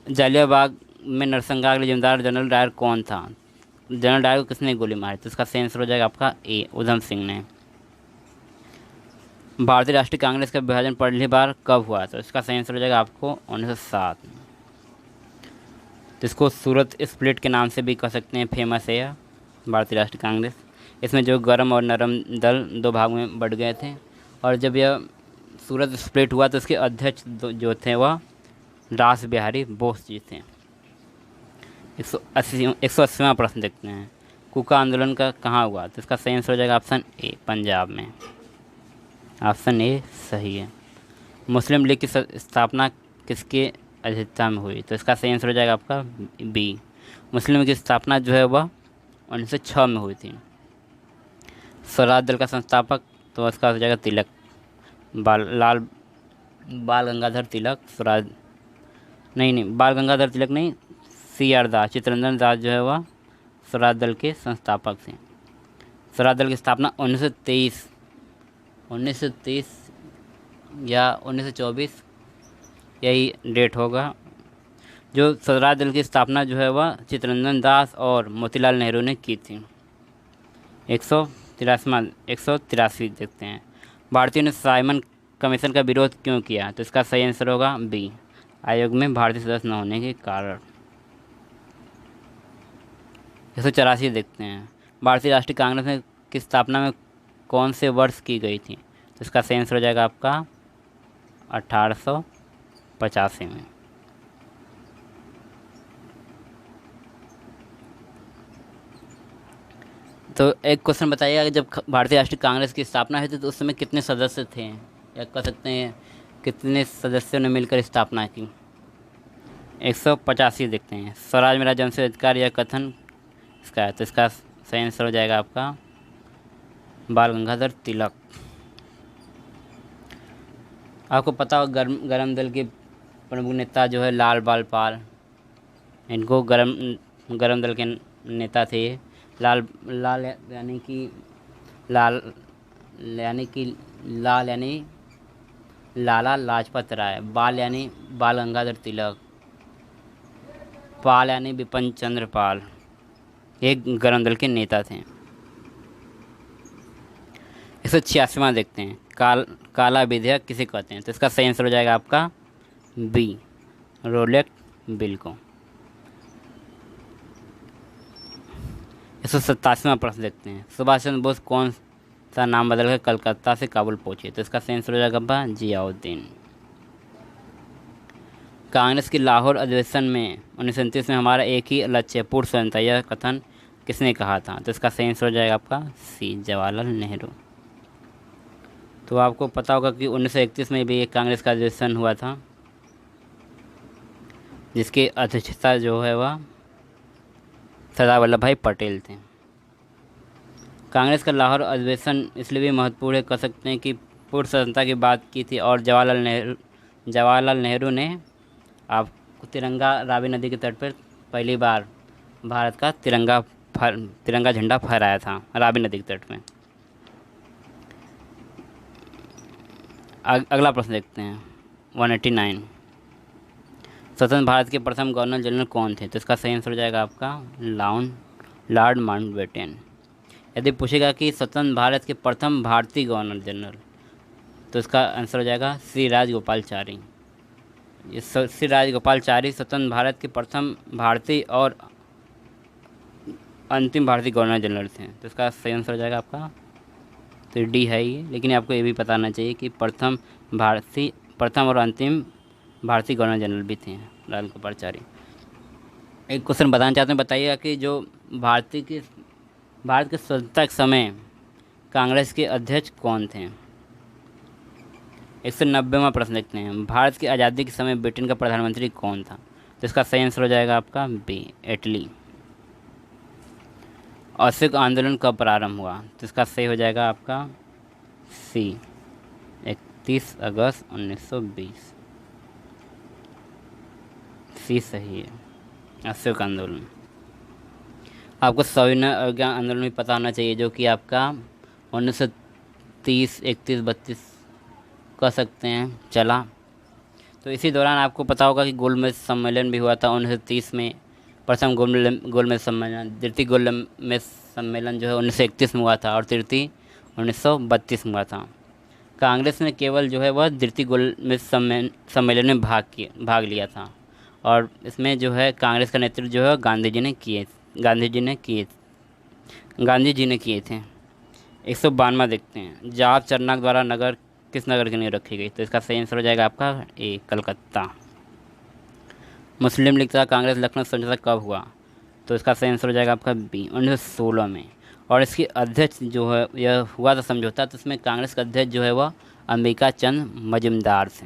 जालियाबाग में नरसंहार के लिए जिम्मेदार जनरल डायर कौन था? जनरल डायर को किसने गोली मारी? तो इसका सही आंसर हो जाएगा आपका ए, उधम सिंह ने। भारतीय राष्ट्रीय कांग्रेस का विभाजन पहली बार कब हुआ? तो इसका सही आंसर हो जाएगा आपको 1907 में। तो इसको सूरत स्प्लिट के नाम से भी कह सकते हैं, फेमस है यह भारतीय राष्ट्रीय कांग्रेस। इसमें जो गर्म और नरम दल दो भाग में बढ़ गए थे, और जब यह सूरत स्प्लिट हुआ तो इसके अध्यक्ष जो थे वह रास बिहारी बोस जी थे। 180वां प्रश्न देखते हैं, कूका आंदोलन का कहाँ हुआ? तो इसका सही आंसर हो जाएगा ऑप्शन ए, पंजाब में। ऑप्शन ए सही है। मुस्लिम लीग की स्थापना किसके अध्यक्षता में हुई? तो इसका सही आंसर हो जाएगा आपका बी, मुस्लिम लीग की स्थापना जो है वह 1906 में हुई थी। स्वराज दल का संस्थापक, तो इसका हो जाएगा तिलक, बाल गंगाधर तिलक। स्वराज नहीं, बाल गंगाधर तिलक नहीं, CR दास, चित्तरंजन दास जो है वह स्वराज दल के संस्थापक थे। स्वराज दल की स्थापना 1923 या 1924 यही डेट होगा। जो स्वराज दल की स्थापना जो है वह चित्तरंजन दास और मोतीलाल नेहरू ने की थी। 183 देखते हैं, भारतीयों ने साइमन कमीशन का विरोध क्यों किया? तो इसका सही आंसर होगा बी, आयोग में भारतीय सदस्य न होने के कारण। 184 देखते हैं, भारतीय राष्ट्रीय कांग्रेस की स्थापना में कौन से वर्ष की गई थी? तो इसका सही आंसर हो जाएगा आपका 1885 में। तो एक क्वेश्चन बताइएगा, जब भारतीय राष्ट्रीय कांग्रेस की स्थापना हुई थी तो उस समय कितने सदस्य थे, या कह सकते हैं कितने सदस्यों ने मिलकर स्थापना की? 185 देखते हैं, स्वराज मेरा जन से अधिकार यह कथन इसका है। तो इसका सही आंसर हो जाएगा आपका बाल गंगाधर तिलक। आपको पता हो गरम दल के प्रमुख नेता जो है लाल बाल पाल, इनको गरम दल के नेता थे। लाल यानी लाला लाजपत राय, बाल यानी बाल गंगाधर तिलक, पाल यानी बिपिन चंद्र पाल, एक गरम दल के नेता थे। 186वां देखते हैं, काला विधेयक किसे कहते हैं? तो इसका सही आंसर हो जाएगा आपका बी, रोलेट बिल को। 187वां प्रश्न देखते हैं, सुभाष चंद्र बोस कौन सा नाम बदलकर कलकत्ता से काबुल पहुंचे? तो इसका सही आंसर हो जाएगा जियाउद्दीन। कांग्रेस की लाहौर अधिवेशन में 1929 में हमारा एक ही लक्ष्य है, पूर्ण स्वतंत्रता, यह कथन किसने कहा था? तो इसका सही आंसर हो जाएगा आपका सी, जवाहरलाल नेहरू। तो आपको पता होगा कि 1931 में भी एक कांग्रेस का अधिवेशन हुआ था, जिसकी अध्यक्षता जो है वह सरदार वल्लभ भाई पटेल थे। कांग्रेस का लाहौर अधिवेशन इसलिए भी महत्वपूर्ण है, कह सकते हैं कि पूर्ण स्वतंत्रता की बात की थी, और जवाहरलाल नेहरू ने आप तिरंगा रावी नदी के तट पर पहली बार भारत का तिरंगा झंडा फहराया था रावी नदी के तट में। अगला प्रश्न देखते हैं, 189, स्वतंत्र भारत के प्रथम गवर्नर जनरल कौन थे? तो इसका सही आंसर हो जाएगा आपका लॉर्ड माउंटबेटन। यदि पूछेगा कि स्वतंत्र भारत के प्रथम भारतीय गवर्नर जनरल, तो इसका आंसर हो जाएगा श्री राजगोपालाचारी। श्री राजगोपालाचारी स्वतंत्र भारत के प्रथम भारतीय और अंतिम भारतीय गवर्नर जनरल थे। तो इसका सही आंसर हो जाएगा आपका, तो डी है ये, लेकिन आपको ये भी पता होना चाहिए कि प्रथम और अंतिम भारतीय गवर्नर जनरल भी थे राजगोपालाचारी। एक क्वेश्चन बताना चाहते हैं, बताइएगा कि जो भारत के स्वतंत्रता के समय कांग्रेस के अध्यक्ष कौन थे? 190वां प्रश्न देखते हैं, भारत की आज़ादी के समय ब्रिटेन का प्रधानमंत्री कौन था? तो इसका सही आंसर हो जाएगा आपका बी, एटली। असहयोग आंदोलन कब प्रारंभ हुआ? तो इसका सही हो जाएगा आपका सी, 31 अगस्त 1920। सी सही है, असहयोग आंदोलन। आपको सविनय अवज्ञा आंदोलन भी पता होना चाहिए, जो कि आपका 1930, 31, 32 कह सकते हैं चला। तो इसी दौरान आपको पता होगा कि गोलमेज सम्मेलन भी हुआ था 1930 में, प्रथम गोलमेज सम्मेलन, द्वितीय गोलमेज सम्मेलन जो है 1931 में हुआ था और तृतीय 1932 में हुआ था। कांग्रेस ने केवल जो है वह द्वितीय गोलमेज सम्मेलन में भाग लिया था और इसमें जो है कांग्रेस का नेतृत्व जो है गांधी जी ने किए थे। 192 देखते हैं, जवाब चरनाक द्वारा नगर किस नगर की नींव रखी गई? तो इसका सही आंसर हो जाएगा आपका ए, कलकत्ता। मुस्लिम लीग तथा कांग्रेस लखनऊ समझौता कब हुआ? तो इसका सही आंसर हो जाएगा आपका बी, 1916 में। और इसके अध्यक्ष जो है यह हुआ था समझौता, तो इसमें कांग्रेस का अध्यक्ष जो है वह अंबिका चंद मजुमदार थे।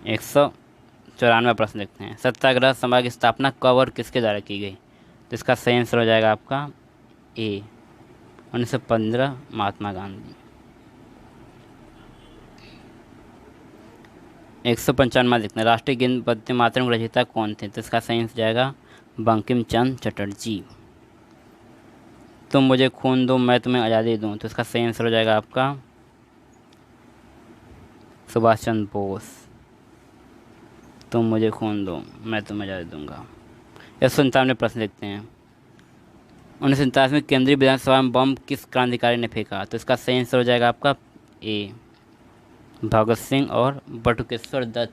194 प्रश्न देखते हैं, सत्याग्रह सभा की स्थापना कब और किसके द्वारा की गई? तो इसका सही आंसर हो जाएगा आपका ए, 1915 महात्मा गांधी। 195 देखते हैं, राष्ट्रीय गीत वंदे मातरम के रचयिता कौन थे? तो इसका सही आंसर जाएगा बंकिम चंद्र चटर्जी। तुम मुझे खून दो मैं तुम्हें आज़ादी दूँ, तो इसका सही आंसर हो जाएगा आपका सुभाष चंद्र बोस। तुम मुझे खून दो मैं तुम्हें आज़ादी दूंगा। 197 प्रश्न देखते हैं, 1947 में केंद्रीय विधानसभा में बम किस क्रांतिकारी ने फेंका? तो इसका सही आंसर हो जाएगा आपका ए, भगत सिंह और बटुकेश्वर दत्त,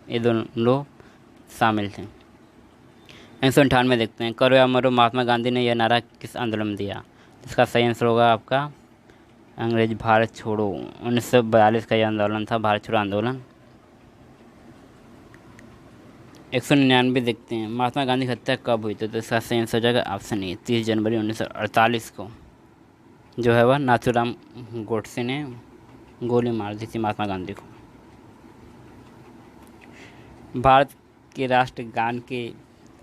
ये दोनों लोग शामिल थे। 198 देखते हैं, करो या मरो महात्मा गांधी ने यह नारा किस आंदोलन में दिया? इसका सही आंसर होगा आपका अंग्रेज भारत छोड़ो, 1942 का यह आंदोलन था, भारत छोड़ो आंदोलन। 199 देखते हैं, महात्मा गांधी की हत्या कब हुई? तो इसका सही आंसर हो जाएगा ऑप्शन ए, 30 जनवरी 1948 को जो है वह नाथूराम गोडसे ने गोली मार दी थी महात्मा गांधी को। भारत के राष्ट्रगान के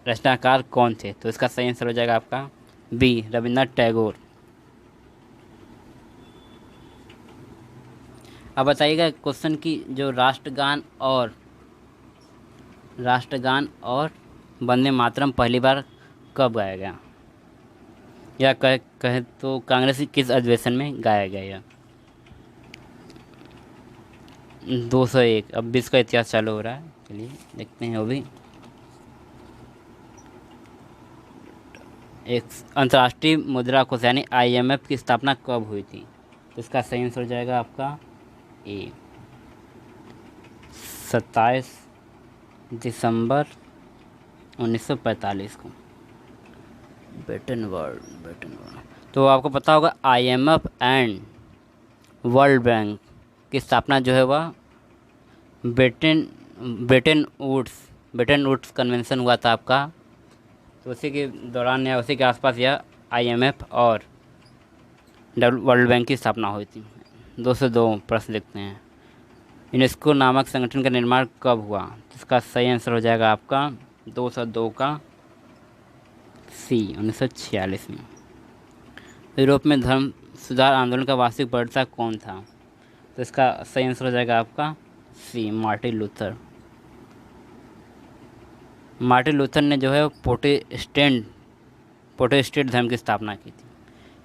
रचनाकार कौन थे? तो इसका सही आंसर हो जाएगा आपका बी, रविन्द्रनाथ टैगोर। अब बताइएगा क्वेश्चन की जो राष्ट्रगान और वंदे मातरम पहली बार कब गाया गया, या कहे तो कांग्रेस की किस अधिवेशन में गाया गया? यह 201। अब 20 का इतिहास चालू हो रहा है, चलिए देखते हैं वो भी। एक अंतर्राष्ट्रीय मुद्रा कोष यानी IMF की स्थापना कब हुई थी? तो इसका सही आंसर हो जाएगा आपका ए, 27 दिसंबर 1945 को, ब्रिटेन वर्ल्ड। तो आपको पता होगा IMF एंड वर्ल्ड बैंक की स्थापना जो है वह ब्रिटेन वुड्स कन्वेंशन हुआ था आपका, तो उसी के दौरान या उसी के आसपास यह IMF और वर्ल्ड बैंक की स्थापना हुई थी। 202 प्रश्न देखते हैं, यूनेस्को नामक संगठन का निर्माण कब हुआ? तो इसका सही आंसर हो जाएगा आपका 202 का सी, 1946 में। यूरोप में धर्म सुधार आंदोलन का वास्तविक प्रवक्ता कौन था? तो इसका सही आंसर हो जाएगा आपका सी, मार्टिन लूथर ने जो है प्रोटेस्टेंट धर्म की स्थापना की थी।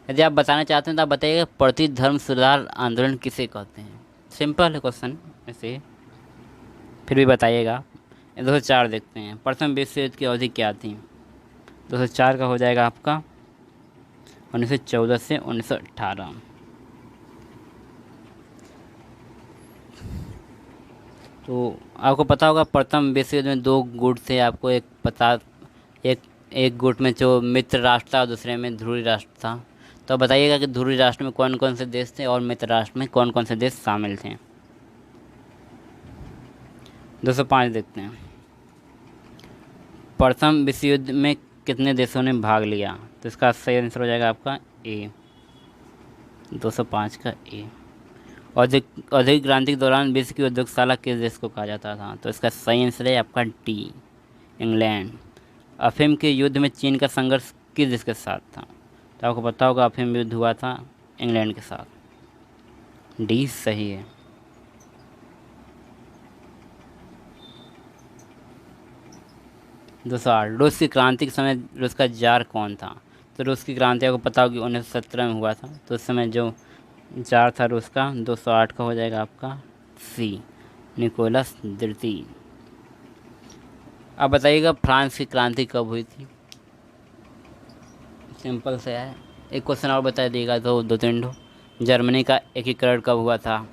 यदि आप बताना चाहते हैं तो आप बताइएगा प्रति धर्म सुधार आंदोलन किसे कहते हैं? सिंपल है क्वेश्चन, ऐसे फिर भी बताइएगा। 204 देखते हैं, प्रथम विश्व युद्ध की अवधि क्या थी? 204 का हो जाएगा आपका 1914 से 1918। तो आपको पता होगा प्रथम विश्व युद्ध में 2 गुट थे, आपको एक गुट में जो मित्र राष्ट्र था और दूसरे में ध्रुवीय राष्ट्र था। तो बताइएगा कि ध्रुवीय राष्ट्र में कौन कौन से देश थे और मित्र राष्ट्र में कौन कौन से देश शामिल थे? 205 देखते हैं, प्रथम विश्व युद्ध में कितने देशों ने भाग लिया? तो इसका सही आंसर हो जाएगा आपका ए, 205 का ए। औद्योगिक क्रांति के दौरान विश्व की उद्योगशाला किस देश को कहा जाता था? तो इसका सही आंसर है आपका डी, इंग्लैंड। अफीम के युद्ध में चीन का संघर्ष किस देश के साथ था? तो आपको पता होगा अफीम युद्ध हुआ था इंग्लैंड के साथ, डी सही है। दूसरा, रूस की क्रांति के समय रूस का जार कौन था? तो रूस की क्रांति आपको पता होगी 1917 में हुआ था, तो उस समय जो जार था रूस का 208 का हो जाएगा आपका सी, निकोलस द्वितीय। अब बताइएगा फ्रांस की क्रांति कब हुई थी। सिंपल से है। एक क्वेश्चन और बता दिएगा तो दो तीन ठो। जर्मनी का एकीकरण कब हुआ था।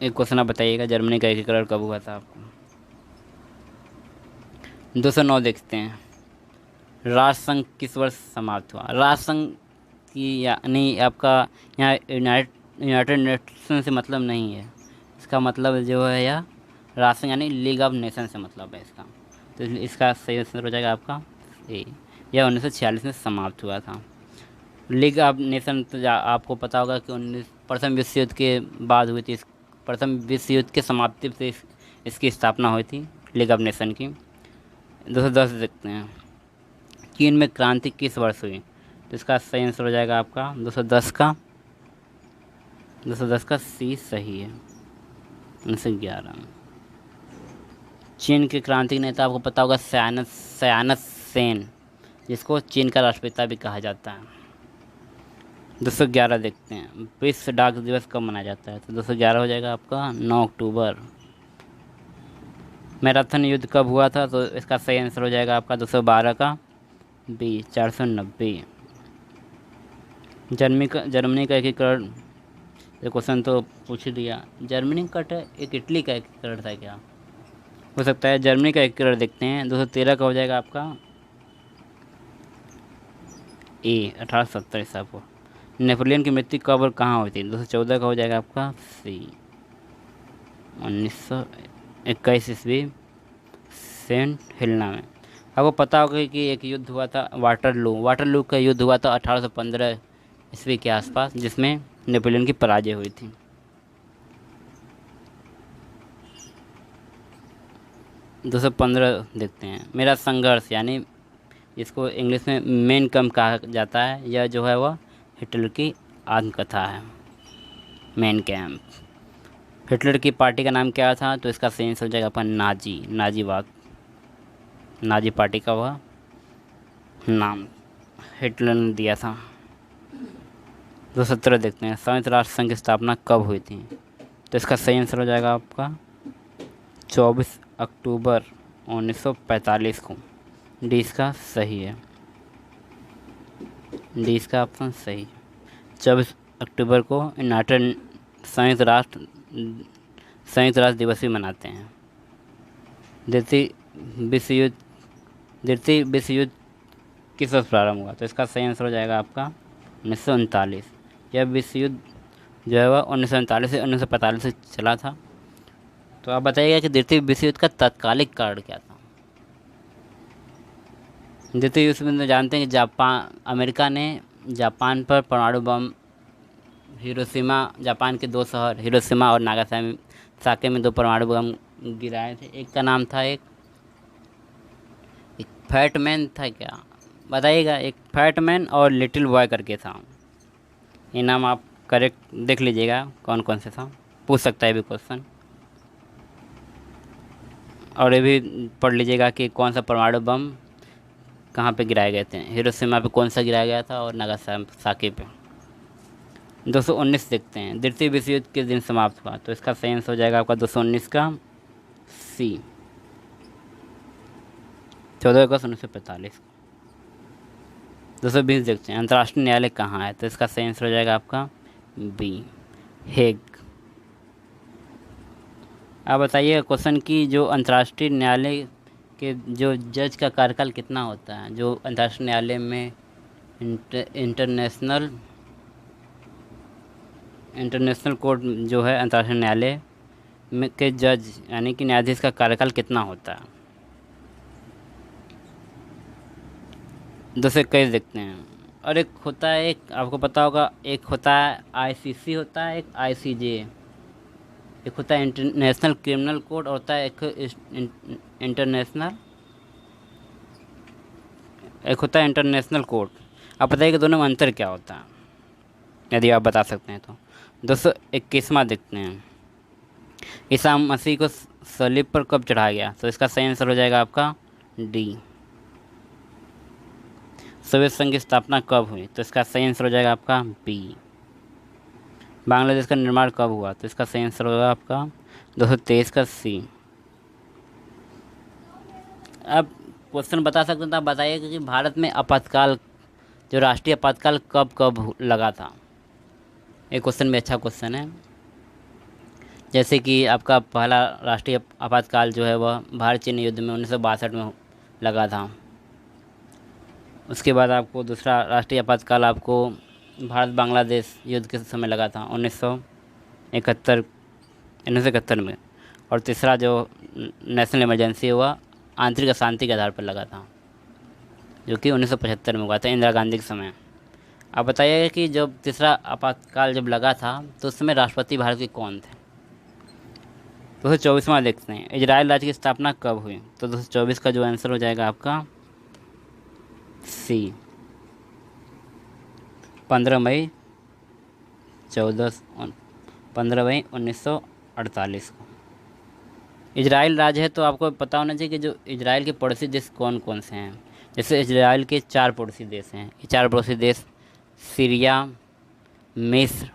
एक क्वेश्चन आप बताइएगा, जर्मनी का एकीकरण कब हुआ था आपको। 209 देखते हैं। राष्ट्रसंघ किस वर्ष समाप्त हुआ। राष्ट्रसंघ की यानी आपका यहाँ यूनाइटेड नेशन से मतलब नहीं है। इसका मतलब जो है यह राष्ट्रसंघ यानी लीग ऑफ नेशन से मतलब है इसका। तो इसलिए इसका सही आंसर हो जाएगा आपका ए। यह 1946 में समाप्त हुआ था। लीग ऑफ नेशन तो आपको पता होगा कि प्रथम विश्व युद्ध के बाद हुई थी। प्रथम विश्व युद्ध के समाप्ति से इसकी स्थापना हुई थी लीग ऑफ नेशन की। 210 देखते हैं। चीन में क्रांति किस वर्ष हुई। तो इसका सही आंसर हो जाएगा आपका 210 का सी सही है। 1911। चीन के क्रांतिक नेता आपको पता होगा सयानस सेन, जिसको चीन का राष्ट्रपिता भी कहा जाता है। 211 देखते हैं। विश्व डाक दिवस कब मनाया जाता है। तो 211 हो जाएगा आपका 9 अक्टूबर। मैराथन युद्ध कब हुआ था। तो इसका सही आंसर हो जाएगा आपका 212 का बी 490। जर्मनी का एकीकरण, ये क्वेश्चन तो पूछ ही दिया। जर्मनी का एक इटली का एकीकरण था क्या हो सकता है। जर्मनी का एकीकरण देखते हैं। 213 का हो जाएगा आपका ए 1870 ईसा को। नेपोलियन की मृत्यु कब और कहाँ हुई थी। 214 का हो जाएगा आपका सी 1921 ईस्वी सेंट हेलेना में। आपको पता होगा कि एक युद्ध हुआ था वाटरलू का युद्ध हुआ था 1815 ईस्वी के आसपास, जिसमें नेपोलियन की पराजय हुई थी। दूसरा 15 देखते हैं। मेरा संघर्ष यानी इसको इंग्लिश में मेन कम कहा जाता है। यह जो है वह हिटलर की आत्मकथा है, मेन कैम्प। हिटलर की पार्टी का नाम क्या था। तो इसका सही आंसर हो जाएगा अपन नाजी पार्टी का वह नाम हिटलर ने दिया था। 217 देखते हैं। संयुक्त राष्ट्र संघ की स्थापना कब हुई थी। तो इसका सही आंसर हो जाएगा आपका 24 अक्टूबर 1945 को। डी इसका सही है। डी इसका ऑप्शन सही है। 24 अक्टूबर को संयुक्त राष्ट्र दिवस भी मनाते हैं। द्वितीय विश्व युद्ध किस वर्ष प्रारंभ हुआ। तो इसका सही आंसर हो जाएगा आपका 1939। यह विश्व युद्ध जो है वह 1939 से 1945 से चला था। तो आप बताइएगा कि द्वितीय विश्व युद्ध का तात्कालिक कारण क्या था। द्वितीय विश्व युद्ध में जानते हैं कि अमेरिका ने जापान पर परमाणु बम जापान के दो शहर हिरोशिमा और नागासाकी में 2 परमाणु बम गिराए थे। एक का नाम था एक फैटमैन था क्या बताइएगा। एक फैटमैन और लिटिल बॉय करके था। ये नाम आप करेक्ट देख लीजिएगा कौन कौन से था, पूछ सकता है भी क्वेश्चन। और ये भी पढ़ लीजिएगा कि कौन सा परमाणु बम कहाँ पे गिराए गए थे। हिरोशिमा पे कौन सा गिराया गया था और नागासाकी पे। 219 देखते हैं। द्वितीय विश्व युद्ध किस दिन समाप्त हुआ। तो इसका सही आंसर हो जाएगा आपका 219 का सी 14 अगस्त 1945। 220 देखते हैं। अंतर्राष्ट्रीय न्यायालय कहाँ है। तो इसका सही आंसर हो जाएगा आपका बी हेग। आप बताइए क्वेश्चन की जो अंतर्राष्ट्रीय न्यायालय के जो जज का कार्यकाल कितना होता है। जो अंतर्राष्ट्रीय न्यायालय में इंटरनेशनल कोर्ट जो है अंतर्राष्ट्रीय न्यायालय में के जज यानी कि न्यायाधीश का कार्यकाल कितना होता है। 221 देखते हैं। और एक होता है आपको पता होगा, एक होता है आईसीसी होता है, एक आईसीजे, एक होता है इंटरनेशनल क्रिमिनल कोर्ट, होता है एक होता है इंटरनेशनल कोर्ट। आप बताइए दोनों में अंतर क्या होता है, यदि आप बता सकते हैं तो। 221वां देखते हैं। ईसा मसीह को सलीब पर कब चढ़ाया गया। तो इसका सही आंसर हो जाएगा आपका डी सोवियत संघ की स्थापना कब हुई। तो इसका सही आंसर हो जाएगा आपका बी बांग्लादेश का निर्माण कब हुआ। तो इसका सही आंसर होगा आपका 223 का सी आप क्वेश्चन बता सकते हैं तो आप बताइए कि भारत में आपातकाल, जो राष्ट्रीय आपातकाल कब कब लगा था। ये क्वेश्चन भी अच्छा क्वेश्चन है। जैसे कि आपका पहला राष्ट्रीय आपातकाल जो है वह भारत चीन युद्ध में 1962 में लगा था। उसके बाद आपको दूसरा राष्ट्रीय आपातकाल आपको भारत बांग्लादेश युद्ध के समय लगा था 1971 में। और तीसरा जो नेशनल इमरजेंसी हुआ आंतरिक अशांति के आधार पर लगा था, जो कि 1975 में हुआ था, इंदिरा गांधी के समय। आप बताइएगा कि जब तीसरा आपातकाल जब लगा था तो उस समय राष्ट्रपति भारत के कौन थे। 224वां देखते हैं, इजराइल राज्य की स्थापना कब हुई। तो 224 का जो आंसर हो जाएगा आपका सी, 15 मई 1948 को। इजराइल राज्य है तो आपको पता होना चाहिए कि जो इजराइल के पड़ोसी देश कौन कौन से हैं। जैसे इजराइल के 4 पड़ोसी देश हैं। ये 4 पड़ोसी देश सीरिया, मिस्र,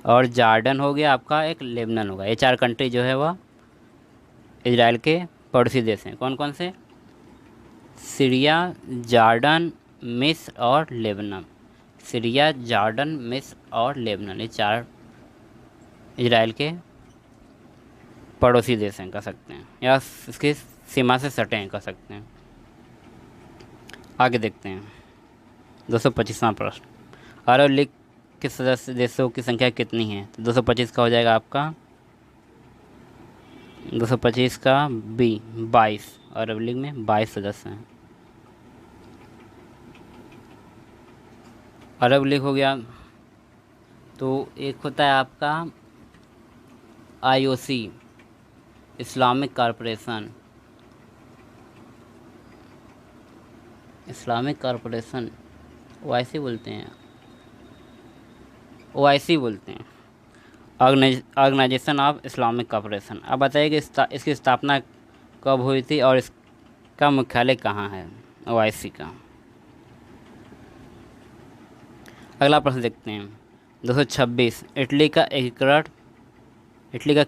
और जॉर्डन हो गया आपका, एक लेबनान होगा। ये 4 कंट्री जो है वह इजराइल के पड़ोसी देश हैं। कौन कौन से? सीरिया, जॉर्डन, मिस्र और लेबनान। सीरिया, जॉर्डन, मिस्र और लेबनान, ये 4 इजराइल के पड़ोसी देश हैं कह सकते हैं, या इसकी सीमा से सटे हैं कह सकते हैं। आगे देखते हैं 225वां प्रश्न, अरब लीग के सदस्य देशों की संख्या कितनी है। तो 225 का हो जाएगा आपका 225 का बी 22। अरब लीग में 22 सदस्य हैं। अरब लीग हो गया। तो एक होता है आपका IOC, इस्लामिक कॉरपोरेशन, OIC बोलते हैं, OIC बोलते हैं, ऑर्गेनाइजेशन ऑफ इस्लामिक कॉरपोरेशन। अब बताइए कि इसकी स्थापना कब हुई थी और इसका मुख्यालय कहाँ है OIC का। अगला प्रश्न देखते हैं 226, इटली का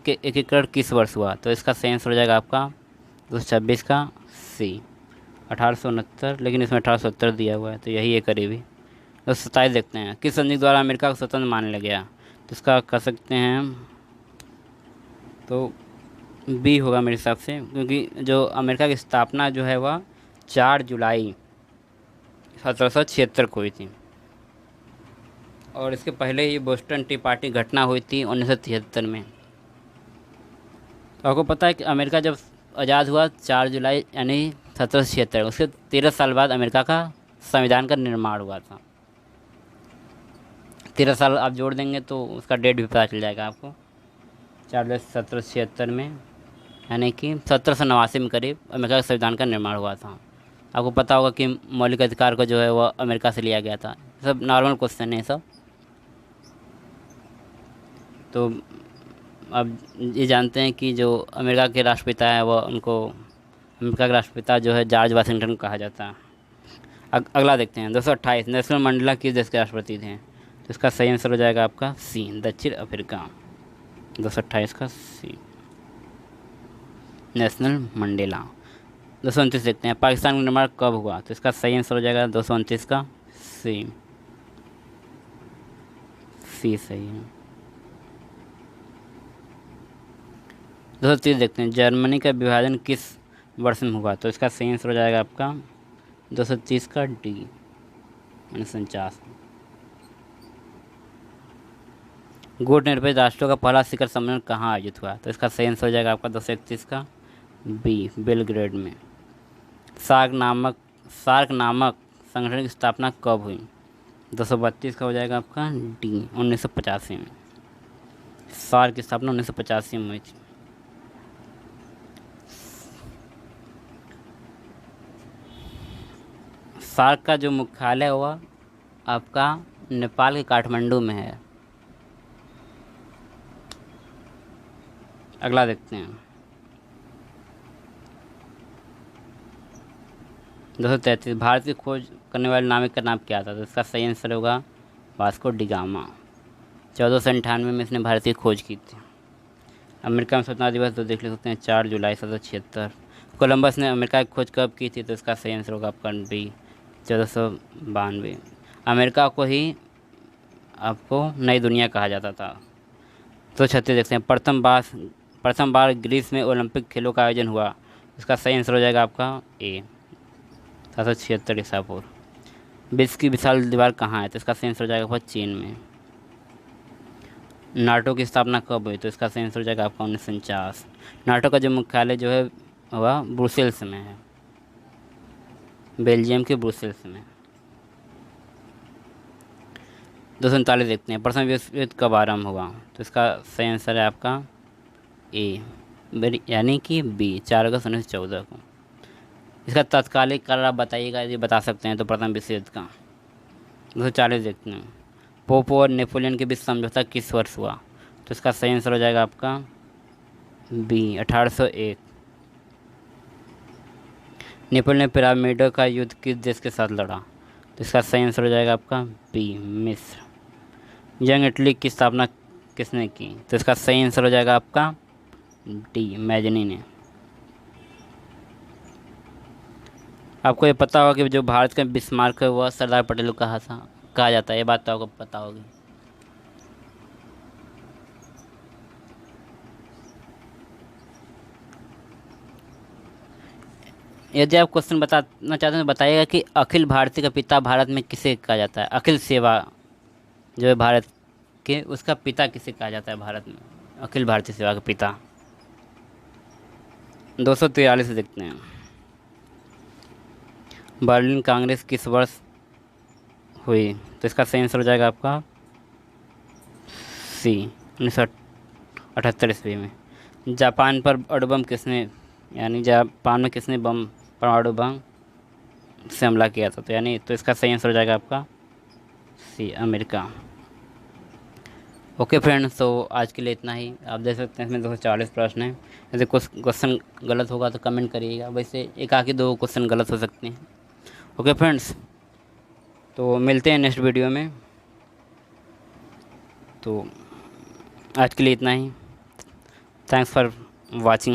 एकीकरण किस वर्ष हुआ। तो इसका सही आंसर हो जाएगा आपका 226 का सी, 1869, लेकिन इसमें 1870 दिया हुआ है तो यही है करीबी। 227 देखते हैं, किस संधि द्वारा अमेरिका को स्वतंत्र मान लिया गया। तो इसका कह सकते हैं तो बी होगा मेरे हिसाब से, क्योंकि जो अमेरिका की स्थापना जो है वह 4 जुलाई 1776 को हुई थी, और इसके पहले ही बोस्टन टी पार्टी घटना हुई थी 1973 में। तो आपको पता है कि अमेरिका जब आज़ाद हुआ 4 जुलाई यानी 1776, उसके 13 साल बाद अमेरिका का संविधान का निर्माण हुआ था। 13 साल आप जोड़ देंगे तो उसका डेट भी पता चल जाएगा आपको। 4 जुलाई 1776 में, यानी कि 1789 में करीब अमेरिका के संविधान का निर्माण हुआ था। आपको पता होगा कि मौलिक अधिकार को जो है वह अमेरिका से लिया गया था। सब नॉर्मल क्वेश्चन है सब। तो अब ये जानते हैं कि जो अमेरिका के राष्ट्रपिता है वह अमेरिका का राष्ट्रपिता जो है जॉर्ज वाशिंगटन कहा जाता है। अगला देखते हैं 228, नेल्सन मंडेला किस देश के राष्ट्रपति थे। तो इसका सही आंसर हो जाएगा आपका सी, दक्षिण अफ्रीका। 228 का सी, नेल्सन मंडेला। 229 देखते हैं, पाकिस्तान का निर्माण कब हुआ। तो इसका सही आंसर हो जाएगा 229 का सी सही है। 230 देखते हैं, जर्मनी का विभाजन किस वर्ष में हुआ। तो इसका सही आंसर हो जाएगा आपका 230 का डी, 1949। गुट निरपेक्ष राष्ट्रों का पहला शिखर सम्मेलन कहाँ आयोजित हुआ। तो इसका सही आंसर हो जाएगा आपका 231 का बी, बेलग्रेड में। सार्क नामक संगठन की स्थापना कब हुई। 232 का हो जाएगा आपका डी, 1985 में। सार्क की स्थापना 1985 में हुई थी। सार्क का जो मुख्यालय हुआ आपका नेपाल के काठमांडू में है। अगला देखते हैं 233, भारत की खोज करने वाले नाविक का नाम क्या था। तो इसका सही आंसर होगा वास्को डी गामा। 1498 में इसने भारत की खोज की थी। अमेरिका में स्वतंत्रता दिवस तो देख ले सकते हैं 4 जुलाई 1776। कोलंबस ने अमेरिका की खोज कब की थी, तो इसका सही आंसर होगा आपका बी 1492। अमेरिका को ही आपको नई दुनिया कहा जाता था। तो 36 देखते हैं, प्रथम बार ग्रीस में ओलंपिक खेलों का आयोजन हुआ। इसका सही आंसर हो जाएगा आपका ए 776 ईसा पूर्व। विश्व की विशाल दीवार कहाँ है, तो इसका सही आंसर हो जाएगा आपका चीन में। नाटो की स्थापना कब हुई, तो इसका सही आंसर हो जाएगा आपका 1949। नाटो का जो मुख्यालय जो है वह ब्रुसेल्स में है, बेल्जियम के ब्रुसेल्स में। 239 देखते हैं, प्रथम विश्व युद्ध कब आरंभ हुआ, तो इसका सही आंसर है आपका ए यानी कि बी 4 अगस्त 1914 को। इसका तत्कालिक कारण आप बताइएगा, यदि बता सकते हैं तो प्रथम विश्व युद्ध का। 240 देखते हैं, पोप और नेपोलियन के बीच समझौता किस वर्ष हुआ, तो इसका सही आंसर हो जाएगा आपका बी 1801। नेपोलियन ने पिरामिडों का युद्ध किस देश के साथ लड़ा, तो इसका सही आंसर हो जाएगा आपका बी मिस्र। यंग इटली की स्थापना किसने की, तो इसका सही आंसर हो जाएगा आपका डी मैजनी ने। आपको ये पता होगा कि जो भारत का बिस्मार्क है वह सरदार पटेल को कहा जाता है, ये बात तो आपको पता होगी। यदि आप क्वेश्चन बताना चाहते हैं तो बताइएगा कि अखिल भारतीय का पिता भारत में किसे कहा जाता है। अखिल सेवा जो है भारत के, उसका पिता किसे कहा जाता है भारत में, अखिल भारतीय सेवा का पिता। 243 से देखते हैं, बर्लिन कांग्रेस किस वर्ष हुई, तो इसका सही आंसर हो जाएगा आपका सी 1978 ईस्वी में। जापान पर अणुबम किसने यानी जापान में किसने परमाणु बम से हमला किया था, तो यानी तो इसका सही आंसर हो जाएगा आपका सी अमेरिका। ओके फ्रेंड्स, तो आज के लिए इतना ही। आप देख सकते हैं इसमें 240 प्रश्न हैं। यदि कुछ क्वेश्चन गलत होगा तो कमेंट करिएगा, वैसे एक आके 2 क्वेश्चन गलत हो सकते हैं। ओके फ्रेंड्स, तो मिलते हैं नेक्स्ट वीडियो में। तो आज के लिए इतना ही। Thanks for watching.